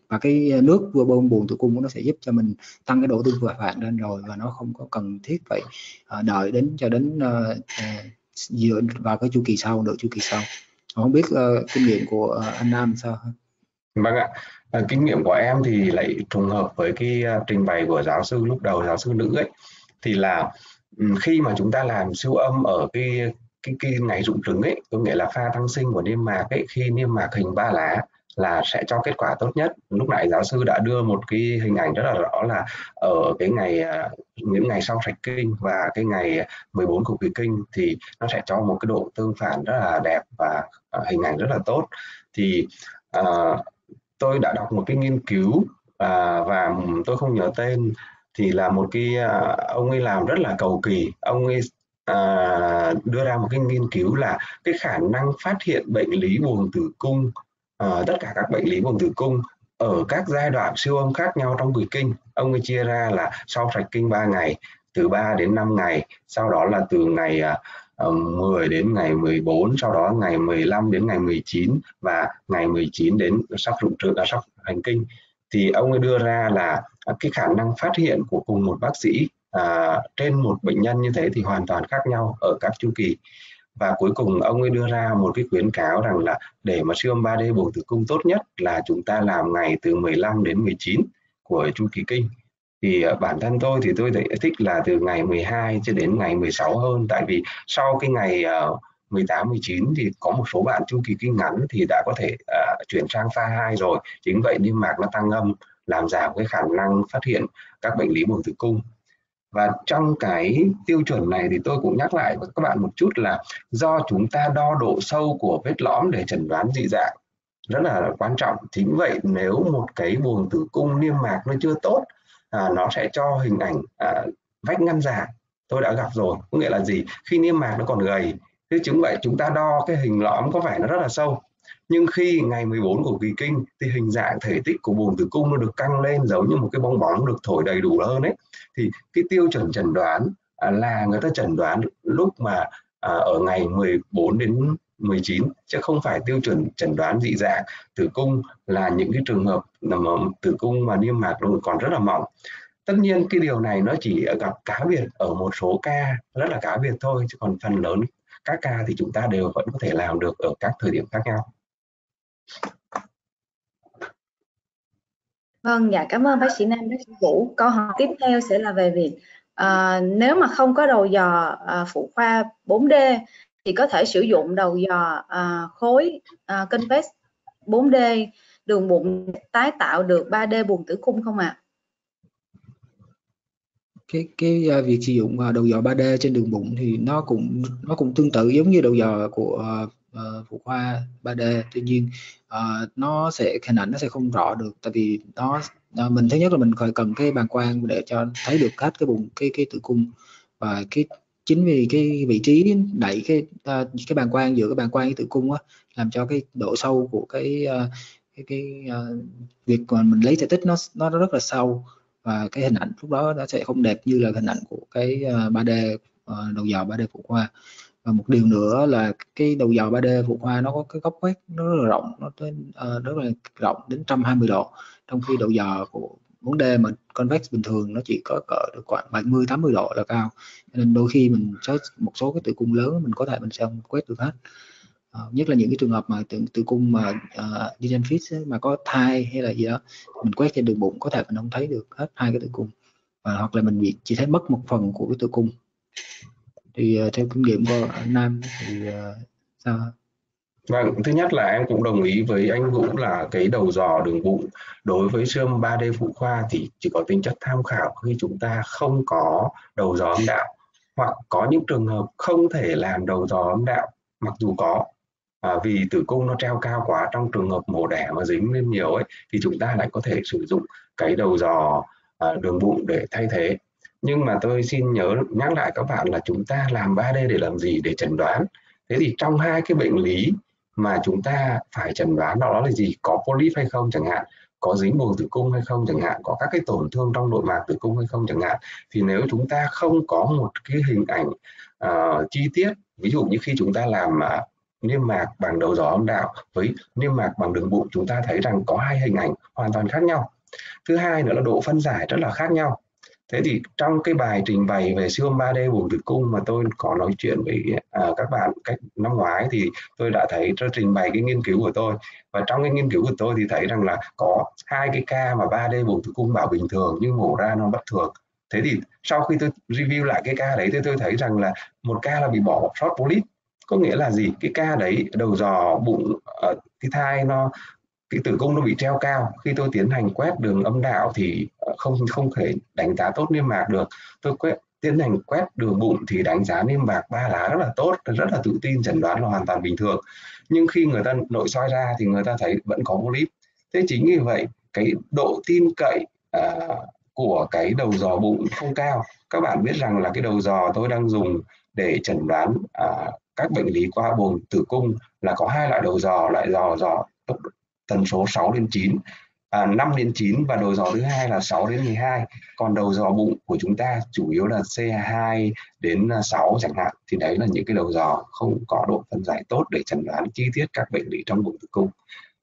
Speaker 2: và cái nước vừa bơm buồng tử cung nó sẽ giúp cho mình tăng cái độ tương phản lên rồi, và nó không có cần thiết phải đợi cho đến dựa vào cái chu kỳ sau, nửa chu kỳ sau. Không biết kinh nghiệm của anh Nam sao?
Speaker 3: Vâng ạ, kinh nghiệm của em thì lại trùng hợp với cái trình bày của giáo sư lúc đầu, giáo sư nữ ấy, thì là khi mà chúng ta làm siêu âm ở cái ngày rụng trứng ấy, có nghĩa là pha tăng sinh của niêm mạc ấy, khi niêm mạc hình 3 lá là sẽ cho kết quả tốt nhất. Lúc nãy giáo sư đã đưa một cái hình ảnh rất là rõ là ở cái ngày những ngày sau sạch kinh và cái ngày 14 của kỳ kinh thì nó sẽ cho một cái độ tương phản rất là đẹp và hình ảnh rất là tốt. Thì tôi đã đọc một cái nghiên cứu và tôi không nhớ tên, thì là một cái ông ấy làm rất là cầu kỳ. Ông ấy đưa ra một cái nghiên cứu là cái khả năng phát hiện bệnh lý buồng tử cung, tất cả các bệnh lý buồng tử cung ở các giai đoạn siêu âm khác nhau trong kỳ kinh. Ông ấy chia ra là sau sạch kinh 3 ngày, từ 3 đến 5 ngày, sau đó là từ ngày 10 đến ngày 14, sau đó ngày 15 đến ngày 19 và ngày 19 đến sắp rụng trứng, sắp hành kinh. Thì ông ấy đưa ra là cái khả năng phát hiện của cùng một bác sĩ trên một bệnh nhân như thế thì hoàn toàn khác nhau ở các chu kỳ. Và cuối cùng ông ấy đưa ra một cái khuyến cáo rằng là để mà siêu âm 3D buồng tử cung tốt nhất là chúng ta làm ngày từ 15 đến 19 của chu kỳ kinh. Thì bản thân tôi thì tôi thích là từ ngày 12 cho đến ngày 16 hơn, tại vì sau cái ngày 18, 19 thì có một số bạn chu kỳ kinh ngắn thì đã có thể chuyển sang pha 2 rồi. Chính vậy niêm mạc nó tăng âm, làm giảm cái khả năng phát hiện các bệnh lý buồng tử cung. Và trong cái tiêu chuẩn này thì tôi cũng nhắc lại với các bạn một chút là do chúng ta đo độ sâu của vết lõm để chẩn đoán dị dạng rất là quan trọng. Chính vậy nếu một cái buồng tử cung niêm mạc nó chưa tốt, nó sẽ cho hình ảnh vách ngăn giả. Tôi đã gặp rồi, có nghĩa là gì? Khi niêm mạc nó còn gầy, thế chứng vậy chúng ta đo cái hình lõm có vẻ nó rất là sâu, nhưng khi ngày 14 của kỳ kinh thì hình dạng thể tích của buồng tử cung nó được căng lên giống như một cái bong bóng được thổi đầy đủ hơn ấy. Thì cái tiêu chuẩn chẩn đoán là người ta chẩn đoán lúc mà ở ngày 14 đến 19, chứ không phải tiêu chuẩn chẩn đoán dị dạng tử cung là những cái trường hợp mà tử cung mà niêm mạc còn rất là mỏng. Tất nhiên cái điều này nó chỉ gặp cá biệt ở một số ca rất là cá biệt thôi, chứ còn phần lớn các ca thì chúng ta đều vẫn có thể làm được ở các thời điểm khác nhau.
Speaker 1: Vâng, dạ cảm ơn bác sĩ Nam, bác sĩ Vũ. Câu hỏi tiếp theo sẽ là về việc nếu mà không có đầu dò phụ khoa 4D thì có thể sử dụng đầu dò khối Clinched 4D đường bụng tái tạo được 3D buồng tử cung không ạ?
Speaker 2: Cái việc sử dụng đầu dò 3D trên đường bụng thì nó cũng tương tự giống như đầu dò của phụ khoa 3D. Tuy nhiên nó sẽ hình ảnh nó sẽ không rõ được, tại vì mình thứ nhất là mình cần cái bàng quang để cho thấy được hết cái bụng cái tử cung, và chính vì cái vị trí đẩy cái bàng quang giữa cái bàng quang với tử cung á, làm cho cái độ sâu của cái việc mà mình lấy thể tích nó rất là sâu, và cái hình ảnh lúc đó nó sẽ không đẹp như là hình ảnh của cái 3D đầu dò 3D phụ khoa. Và một điều nữa là cái đầu dò 3D phụ khoa nó có cái góc quét nó rất là rộng, nó rất là rộng đến 120 độ, trong khi đầu dò của 4D mà convex bình thường nó chỉ có cỡ được khoảng 70-80 độ là cao, nên đôi khi mình một số cái tử cung lớn mình có thể mình sẽ không quét được hết. Nhất là những cái trường hợp mà tử cung mà mà có thai hay là gì đó, mình quét trên đường bụng có thể mình không thấy được hết hai cái tử cung, hoặc là mình chỉ thấy mất một phần của cái tử cung. Thì theo kinh nghiệm của anh Nam thì sao?
Speaker 3: Vâng, thứ nhất là em cũng đồng ý với anh Vũ là cái đầu dò đường bụng đối với siêu âm 3D phụ khoa thì chỉ có tính chất tham khảo khi chúng ta không có đầu dò âm đạo, hoặc có những trường hợp không thể làm đầu dò âm đạo mặc dù có. vì tử cung nó treo cao quá, trong trường hợp mổ đẻ mà dính lên nhiều ấy thì chúng ta lại có thể sử dụng cái đầu dò đường bụng để thay thế. Nhưng mà tôi xin nhắc lại các bạn là chúng ta làm 3D để làm gì? Để chẩn đoán. Thế thì trong hai cái bệnh lý mà chúng ta phải chẩn đoán đó là gì? Có polyp hay không chẳng hạn, có dính buồng tử cung hay không chẳng hạn, có các cái tổn thương trong nội mạc tử cung hay không chẳng hạn. Thì nếu chúng ta không có một cái hình ảnh chi tiết, ví dụ như khi chúng ta làm niêm mạc bằng đầu dò âm đạo với niêm mạc bằng đường bụng, chúng ta thấy rằng có hai hình ảnh hoàn toàn khác nhau. Thứ hai nữa là độ phân giải rất là khác nhau. Thế thì trong cái bài trình bày về siêu âm 3D buồng tử cung mà tôi có nói chuyện với các bạn cách năm ngoái thì tôi đã thấy trình bày cái nghiên cứu của tôi. Và trong cái nghiên cứu của tôi thì thấy rằng là có hai cái ca mà 3D buồng tử cung bảo bình thường nhưng mổ ra nó bất thường. Thế thì sau khi tôi review lại cái ca đấy thì tôi thấy rằng là một ca là bị bỏ sót polyp. Có nghĩa là gì? Cái ca đấy đầu dò bụng cái thai cái tử cung nó bị treo cao. Khi tôi tiến hành quét đường âm đạo thì không thể đánh giá tốt niêm mạc được. Tôi tiến hành quét đường bụng thì đánh giá niêm mạc 3 lá rất là tốt, rất là tự tin, chẩn đoán là hoàn toàn bình thường. Nhưng khi người ta nội soi ra thì người ta thấy vẫn có polyp. Thế chính vì vậy cái độ tin cậy của cái đầu dò bụng không cao. Các bạn biết rằng là cái đầu dò tôi đang dùng để chẩn đoán các bệnh lý qua buồng tử cung là có hai loại đầu dò, loại dò tần số 6 đến 9, 5 đến 9 và đầu dò thứ hai là 6 đến 12. Còn đầu dò bụng của chúng ta chủ yếu là C2 đến 6 chẳng hạn. Thì đấy là những cái đầu dò không có độ phân giải tốt để chẩn đoán chi tiết các bệnh lý trong buồng tử cung.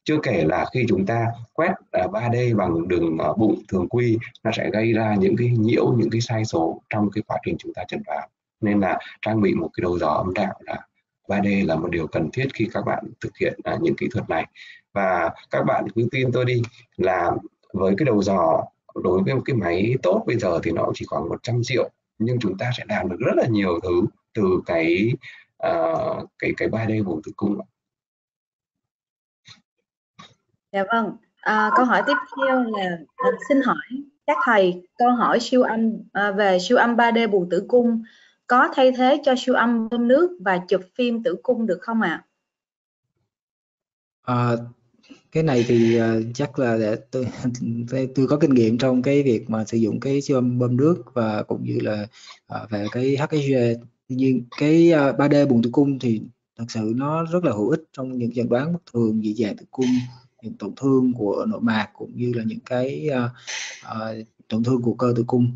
Speaker 3: Chưa kể là khi chúng ta quét 3D bằng đường bụng thường quy, nó sẽ gây ra những cái nhiễu, những cái sai số trong cái quá trình chúng ta chẩn đoán. Nên là trang bị một cái đầu dò âm đạo là 3D là một điều cần thiết khi các bạn thực hiện những kỹ thuật này. Và các bạn cứ tin tôi đi là với cái đầu dò, đối với một cái máy tốt bây giờ thì nó chỉ khoảng 100 triệu, nhưng chúng ta sẽ làm được rất là nhiều thứ từ cái 3D buồng tử cung.
Speaker 1: Dạ vâng. Câu hỏi tiếp theo là xin hỏi các thầy, câu hỏi về siêu âm 3D buồng tử cung có thay thế cho siêu âm bơm nước và chụp phim tử cung được không ạ?
Speaker 2: Cái này thì chắc là để tôi có kinh nghiệm trong cái việc mà sử dụng cái siêu âm bơm nước và cũng như là về cái HSG. Tuy nhiên cái 3D buồng tử cung thì thật sự nó rất là hữu ích trong những chẩn đoán bất thường dị dạng tử cung, những tổn thương của nội mạc cũng như là những cái tổn thương của cơ tử cung.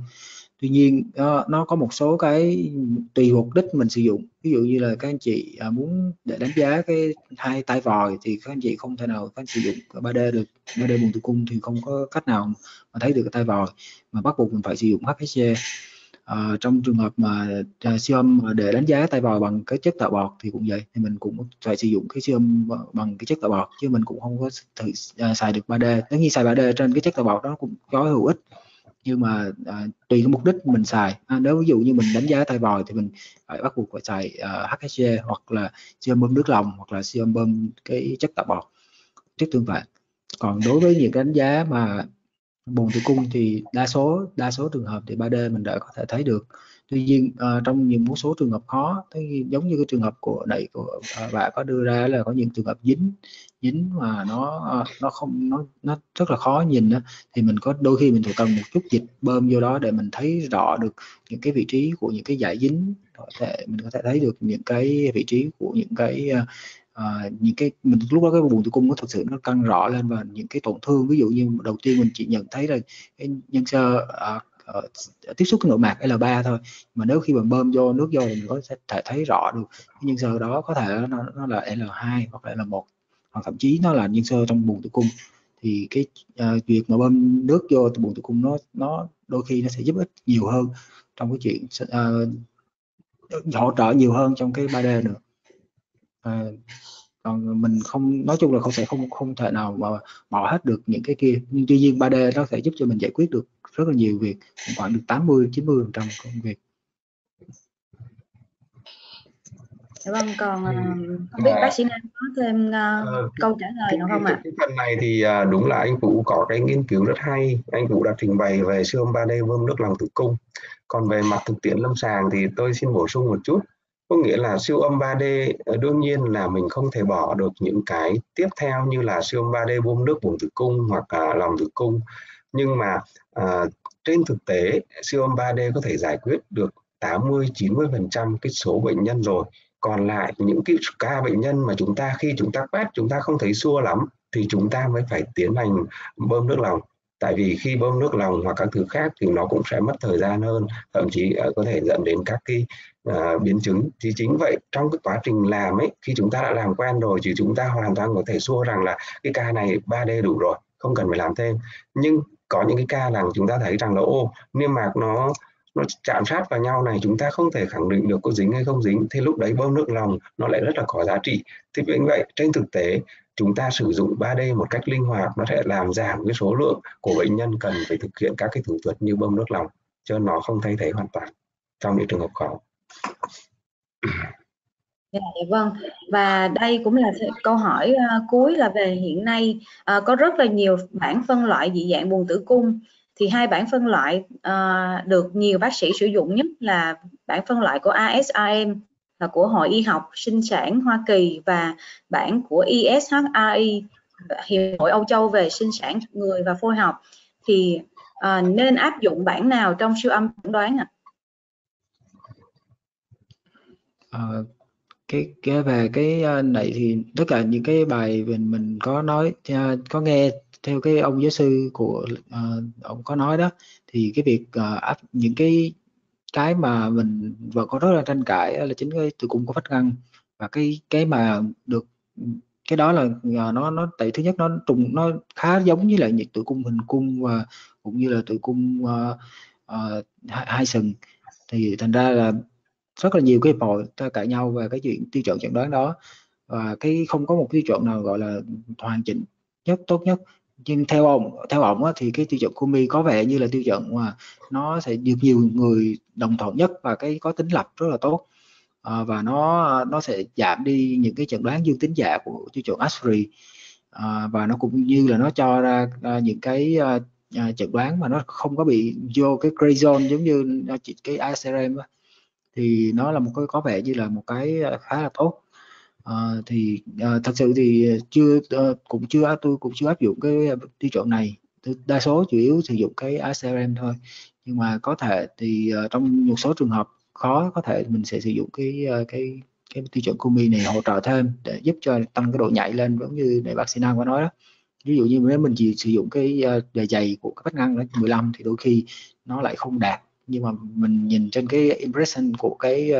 Speaker 2: Tuy nhiên nó có một số cái tùy mục đích mình sử dụng. Ví dụ như là các anh chị muốn để đánh giá cái hai tai vòi thì các anh chị không thể nào các anh sử dụng 3D được. 3D buồng tử cung thì không có cách nào mà thấy được cái tai vòi, mà bắt buộc mình phải sử dụng HSG. Trong trường hợp mà siêu âm để đánh giá tai vòi bằng cái chất tạo bọt thì cũng vậy, thì mình cũng phải sử dụng cái siêu âm bằng cái chất tạo bọt, chứ mình cũng không có thử xài được 3D. Tất nhiên xài 3D trên cái chất tạo bọt đó cũng có hữu ích, nhưng mà tùy cái mục đích mình xài. Nếu ví dụ như mình đánh giá tai vòi thì mình phải bắt buộc phải xài HSG hoặc là siêu âm bơm nước lòng hoặc là siêu âm bơm cái chất tạo bọt, chất tương phản. Còn đối với những cái đánh giá mà buồng tử cung thì đa số trường hợp thì 3D mình đã có thể thấy được. Tuy nhiên trong một số trường hợp khó, giống như cái trường hợp của bạn có đưa ra là có những trường hợp dính mà nó rất là khó nhìn đó, thì mình có đôi khi mình phải cần một chút dịch bơm vô đó để mình thấy rõ được những cái vị trí của những cái dải dính, mình có thể thấy được những cái vị trí của những cái mình lúc đó cái buồng tử cung nó thực sự nó căng rõ lên, và những cái tổn thương, ví dụ như đầu tiên mình chỉ nhận thấy là cái nhân sơ tiếp xúc cái nội mạc L3 thôi, mà nếu khi mình bơm vô nước vô thì mình có thể thấy rõ được cái nhân sơ đó có thể nó là L2 hoặc là L1, hoặc thậm chí nó là nhân sơ trong buồng tử cung. Thì cái việc mà bơm nước vô buồng tử cung nó đôi khi nó sẽ giúp ích nhiều hơn trong cái chuyện hỗ trợ nhiều hơn trong cái 3D nữa. Còn mình không, nói chung là không thể nào mà bỏ hết được những cái kia, nhưng tuy nhiên 3D nó sẽ giúp cho mình giải quyết được rất là nhiều việc, khoảng được 80-90% công việc.
Speaker 1: Vâng, còn không biết bác sĩ Nam có thêm câu trả lời nào không ạ?
Speaker 3: Cái phần này thì đúng là anh Vũ có cái nghiên cứu rất hay, anh Vũ đã trình bày về siêu âm 3D bơm nước lòng tử cung. Còn về mặt thực tiễn lâm sàng thì tôi xin bổ sung một chút Có nghĩa là siêu âm 3D đương nhiên là mình không thể bỏ được những cái tiếp theo như là siêu âm 3D bơm nước buồng tử cung hoặc là lòng tử cung. Nhưng mà trên thực tế siêu âm 3D có thể giải quyết được 80-90% cái số bệnh nhân rồi. Còn lại những cái ca bệnh nhân mà khi chúng ta quét chúng ta không thấy sure lắm thì chúng ta mới phải tiến hành bơm nước lòng. Tại vì khi bơm nước lòng hoặc các thứ khác thì nó cũng sẽ mất thời gian hơn, thậm chí có thể dẫn đến các cái biến chứng. Thì chính vậy trong cái quá trình làm ấy, khi chúng ta đã làm quen rồi thì chúng ta hoàn toàn có thể sure rằng là cái ca này 3D đủ rồi, không cần phải làm thêm. Nhưng có những cái ca rằng chúng ta thấy rằng là niêm mạc nó chạm sát vào nhau này, chúng ta không thể khẳng định được có dính hay không dính, thì lúc đấy bơm nước lòng nó lại rất là có giá trị. Thì vì vậy trên thực tế chúng ta sử dụng 3D một cách linh hoạt, nó sẽ làm giảm cái số lượng của bệnh nhân cần phải thực hiện các cái thủ thuật như bơm nước lòng, cho nó không thay thế hoàn toàn trong những trường hợp khó.
Speaker 1: Dạ, vâng, và đây cũng là câu hỏi cuối là về hiện nay có rất là nhiều bản phân loại dị dạng buồng tử cung. Thì hai bản phân loại được nhiều bác sĩ sử dụng nhất là bản phân loại của ASRM là của Hội Y học Sinh sản Hoa Kỳ và bản của ESHRI, Hiệp hội Âu Châu về sinh sản người và phôi học. Thì nên áp dụng bản nào trong siêu âm chẩn đoán ạ?
Speaker 2: Về cái này thì tất cả những cái bài mình có nói, có nghe theo cái ông giáo sư của ông có nói đó, thì cái việc áp những cái mà mình vẫn có rất là tranh cãi là chính cái tử cung có vách ngăn, và cái mà được cái đó là nó tại thứ nhất nó khá giống với lại nhiệt tử cung hình cung và cũng như là tử cung hai sừng, thì thành ra là rất là nhiều cái hiệp hội ta cãi nhau về cái chuyện tiêu chuẩn chẩn đoán đó, và không có một tiêu chuẩn nào gọi là hoàn chỉnh nhất, tốt nhất. Nhưng theo ông thì cái tiêu chuẩn CKII có vẻ như là tiêu chuẩn mà nó sẽ được nhiều người đồng thuận nhất và có tính lập rất là tốt, và nó sẽ giảm đi những cái chẩn đoán dương tính giả của tiêu chuẩn ASRI, và nó cũng như là nó cho ra những cái chẩn đoán mà nó không có bị vô cái gray zone giống như cái ASRM đó. Thì nó là có vẻ như là một cái khá là tốt. Thì thật sự thì tôi cũng chưa áp dụng cái tiêu chuẩn này, đa số chủ yếu sử dụng cái ASRM thôi, nhưng mà có thể thì trong một số trường hợp khó có thể mình sẽ sử dụng cái tiêu chuẩn CKII này hỗ trợ thêm để giúp cho tăng cái độ nhạy lên, giống như này bác sĩ Nam có nói đó. Ví dụ như nếu mình chỉ sử dụng cái bề dày của cái vách ngăn đó 15 thì đôi khi nó lại không đạt, nhưng mà mình nhìn trên cái impression của cái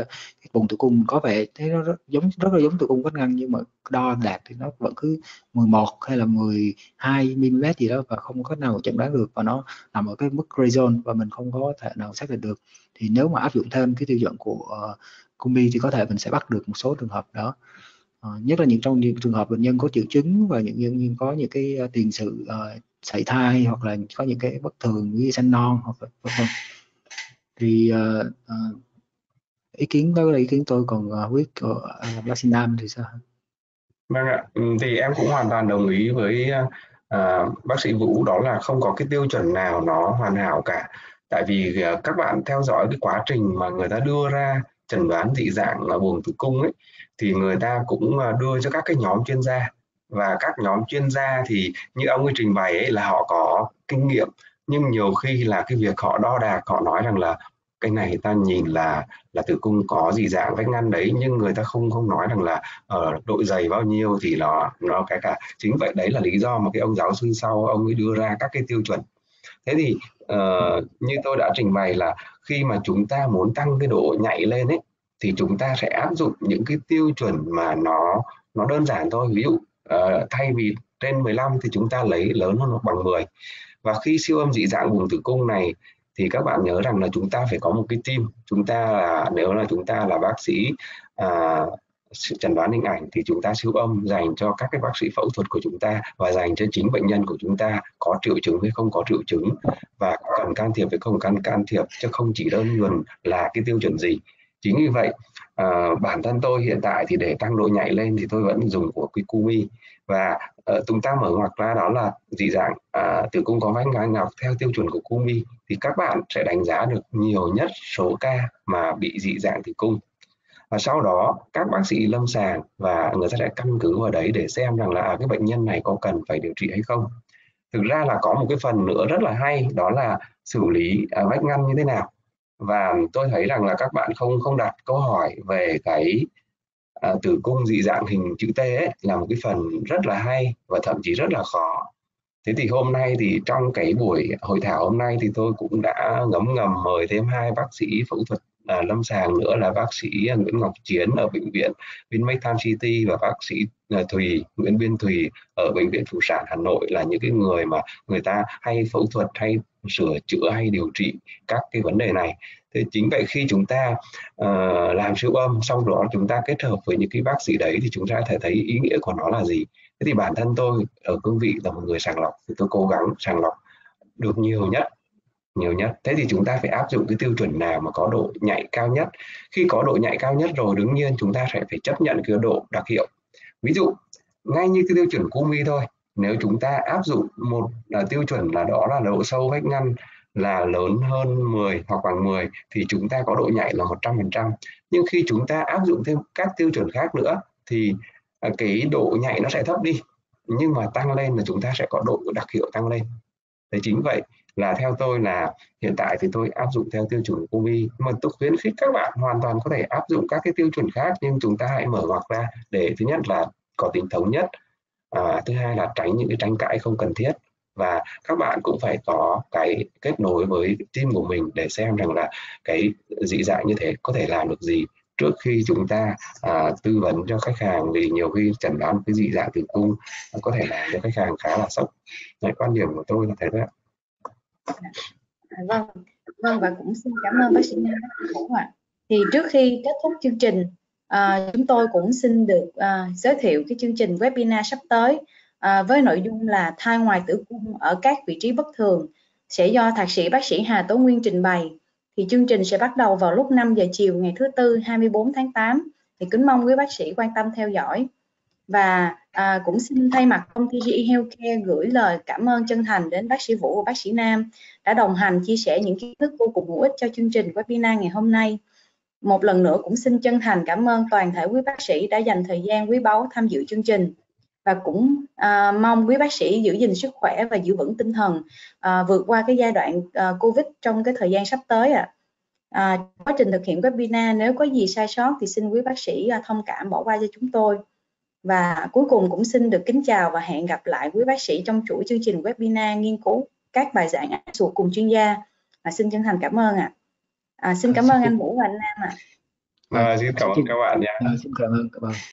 Speaker 2: buồng tử cung có vẻ thấy nó rất là giống tử cung vách ngăn, nhưng mà đo đạt thì nó vẫn cứ 11 hay là 12 mm gì đó, và không có nào chẩn đoán được, và nó nằm ở cái mức gray zone và mình không có thể nào xác định được. Thì nếu mà áp dụng thêm cái tiêu chuẩn của CKII thì có thể mình sẽ bắt được một số trường hợp đó, nhất là trong những trường hợp bệnh nhân có triệu chứng và những nhân có những cái tiền sử sảy thai, hoặc là có những cái bất thường như sanh non hoặc là vân vân. Thì ý kiến đó là ý kiến tôi, còn Quyết bác sĩ Nam thì sao?
Speaker 3: Vâng ạ, thì em cũng hoàn toàn đồng ý với bác sĩ Vũ, đó là không có cái tiêu chuẩn nào nó hoàn hảo cả. Tại vì các bạn theo dõi cái quá trình mà người ta đưa ra chẩn đoán dị dạng ở buồng tử cung ấy, thì người ta cũng đưa cho các cái nhóm chuyên gia, và các nhóm chuyên gia thì như ông ấy trình bày ấy là họ có kinh nghiệm, nhưng nhiều khi là cái việc họ đo đạc, họ nói rằng là cái này ta nhìn là tử cung có dị dạng vách ngăn đấy, nhưng người ta không nói rằng là độ dày bao nhiêu thì nó cái cả. Chính vậy đấy là lý do mà cái ông giáo sư sau ông ấy đưa ra các cái tiêu chuẩn. Thế thì như tôi đã trình bày là khi mà chúng ta muốn tăng cái độ nhạy lên ấy, thì chúng ta sẽ áp dụng những cái tiêu chuẩn mà nó đơn giản thôi. Ví dụ thay vì trên 15 thì chúng ta lấy lớn hơn hoặc bằng 10. Và khi siêu âm dị dạng buồng tử cung này thì các bạn nhớ rằng là chúng ta phải có một cái team. Nếu là chúng ta là bác sĩ chẩn đoán hình ảnh thì chúng ta siêu âm dành cho các cái bác sĩ phẫu thuật của chúng ta, và dành cho chính bệnh nhân của chúng ta có triệu chứng hay không có triệu chứng, và cần can thiệp hay không cần can thiệp, chứ không chỉ đơn thuần là cái tiêu chuẩn gì. Chính vì vậy bản thân tôi hiện tại thì để tăng độ nhạy lên thì tôi vẫn dùng của cái CKII, và chúng ta mở ngoặc ra đó là dị dạng tử cung có vách ngăn ngọc theo tiêu chuẩn của CKII, thì các bạn sẽ đánh giá được nhiều nhất số ca mà bị dị dạng tử cung. Và sau đó các bác sĩ lâm sàng và người ta sẽ căn cứ vào đấy để xem rằng là cái bệnh nhân này có cần phải điều trị hay không. Thực ra là có một cái phần nữa rất là hay, đó là xử lý vách ngăn như thế nào. Và tôi thấy rằng là các bạn không đặt câu hỏi về cái tử cung dị dạng hình chữ T ấy, là một cái phần rất là hay và thậm chí rất là khó. Thế thì hôm nay thì trong cái buổi hội thảo hôm nay thì tôi cũng đã ngấm ngầm mời thêm 2 bác sĩ phẫu thuật lâm sàng nữa là bác sĩ Nguyễn Ngọc Chiến ở bệnh viện Vimec Tham City và bác sĩ Nguyễn Biên Thùy ở bệnh viện Phụ sản Hà Nội, là những cái người mà người ta hay phẫu thuật, hay sửa chữa, hay điều trị các cái vấn đề này. Thế chính vậy khi chúng ta làm siêu âm xong đó chúng ta kết hợp với những cái bác sĩ đấy thì chúng ta thể thấy ý nghĩa của nó là gì. Thế thì bản thân tôi ở cương vị là một người sàng lọc thì tôi cố gắng sàng lọc được nhiều nhất. Thế thì chúng ta phải áp dụng cái tiêu chuẩn nào mà có độ nhạy cao nhất. Khi có độ nhạy cao nhất rồi, đương nhiên chúng ta sẽ phải chấp nhận cái độ đặc hiệu. Ví dụ ngay như cái tiêu chuẩn CKII thôi, nếu chúng ta áp dụng một tiêu chuẩn là đó là độ sâu vách ngăn là lớn hơn 10 hoặc bằng 10 thì chúng ta có độ nhạy là 100%. Nhưng khi chúng ta áp dụng thêm các tiêu chuẩn khác nữa thì cái độ nhạy nó sẽ thấp đi, nhưng mà tăng lên là chúng ta sẽ có độ đặc hiệu tăng lên. Thế chính vậy là theo tôi là hiện tại thì tôi áp dụng theo tiêu chuẩn CKII, mà tôi khuyến khích các bạn hoàn toàn có thể áp dụng các cái tiêu chuẩn khác, nhưng chúng ta hãy mở ngoặc ra để thứ nhất là có tính thống nhất, thứ hai là tránh những cái tranh cãi không cần thiết, và các bạn cũng phải có cái kết nối với team của mình để xem rằng là cái dị dạng như thế có thể làm được gì trước khi chúng ta tư vấn cho khách hàng, vì nhiều khi chẩn đoán cái dị dạng tử cung có thể làm cho khách hàng khá là sốc. Đấy, quan điểm của tôi là thế đấy.
Speaker 1: Vâng, và cũng xin cảm ơn bác sĩ Nam Vũ ạ. Thì trước khi kết thúc chương trình, chúng tôi cũng xin được giới thiệu cái chương trình webinar sắp tới với nội dung là thai ngoài tử cung ở các vị trí bất thường, sẽ do thạc sĩ bác sĩ Hà Tố Nguyên trình bày. Thì chương trình sẽ bắt đầu vào lúc 5 giờ chiều ngày thứ Tư 24 tháng 8. Thì kính mong quý bác sĩ quan tâm theo dõi. Và cũng xin thay mặt công ty CKII Healthcare gửi lời cảm ơn chân thành đến bác sĩ Vũ và bác sĩ Nam đã đồng hành chia sẻ những kiến thức vô cùng hữu ích cho chương trình webinar ngày hôm nay. Một lần nữa cũng xin chân thành cảm ơn toàn thể quý bác sĩ đã dành thời gian quý báu tham dự chương trình, và cũng mong quý bác sĩ giữ gìn sức khỏe và giữ vững tinh thần vượt qua cái giai đoạn Covid trong cái thời gian sắp tới ạ. Quá trình thực hiện webinar nếu có gì sai sót thì xin quý bác sĩ thông cảm bỏ qua cho chúng tôi. Và cuối cùng cũng xin được kính chào và hẹn gặp lại quý bác sĩ trong chuỗi chương trình webinar nghiên cứu các bài giảng Unsual cùng chuyên gia. Xin chân thành cảm ơn ạ. Xin cảm ơn anh Vũ và anh Nam ạ.
Speaker 3: Xin cảm ơn các bạn nhé.
Speaker 2: Xin cảm ơn các bạn.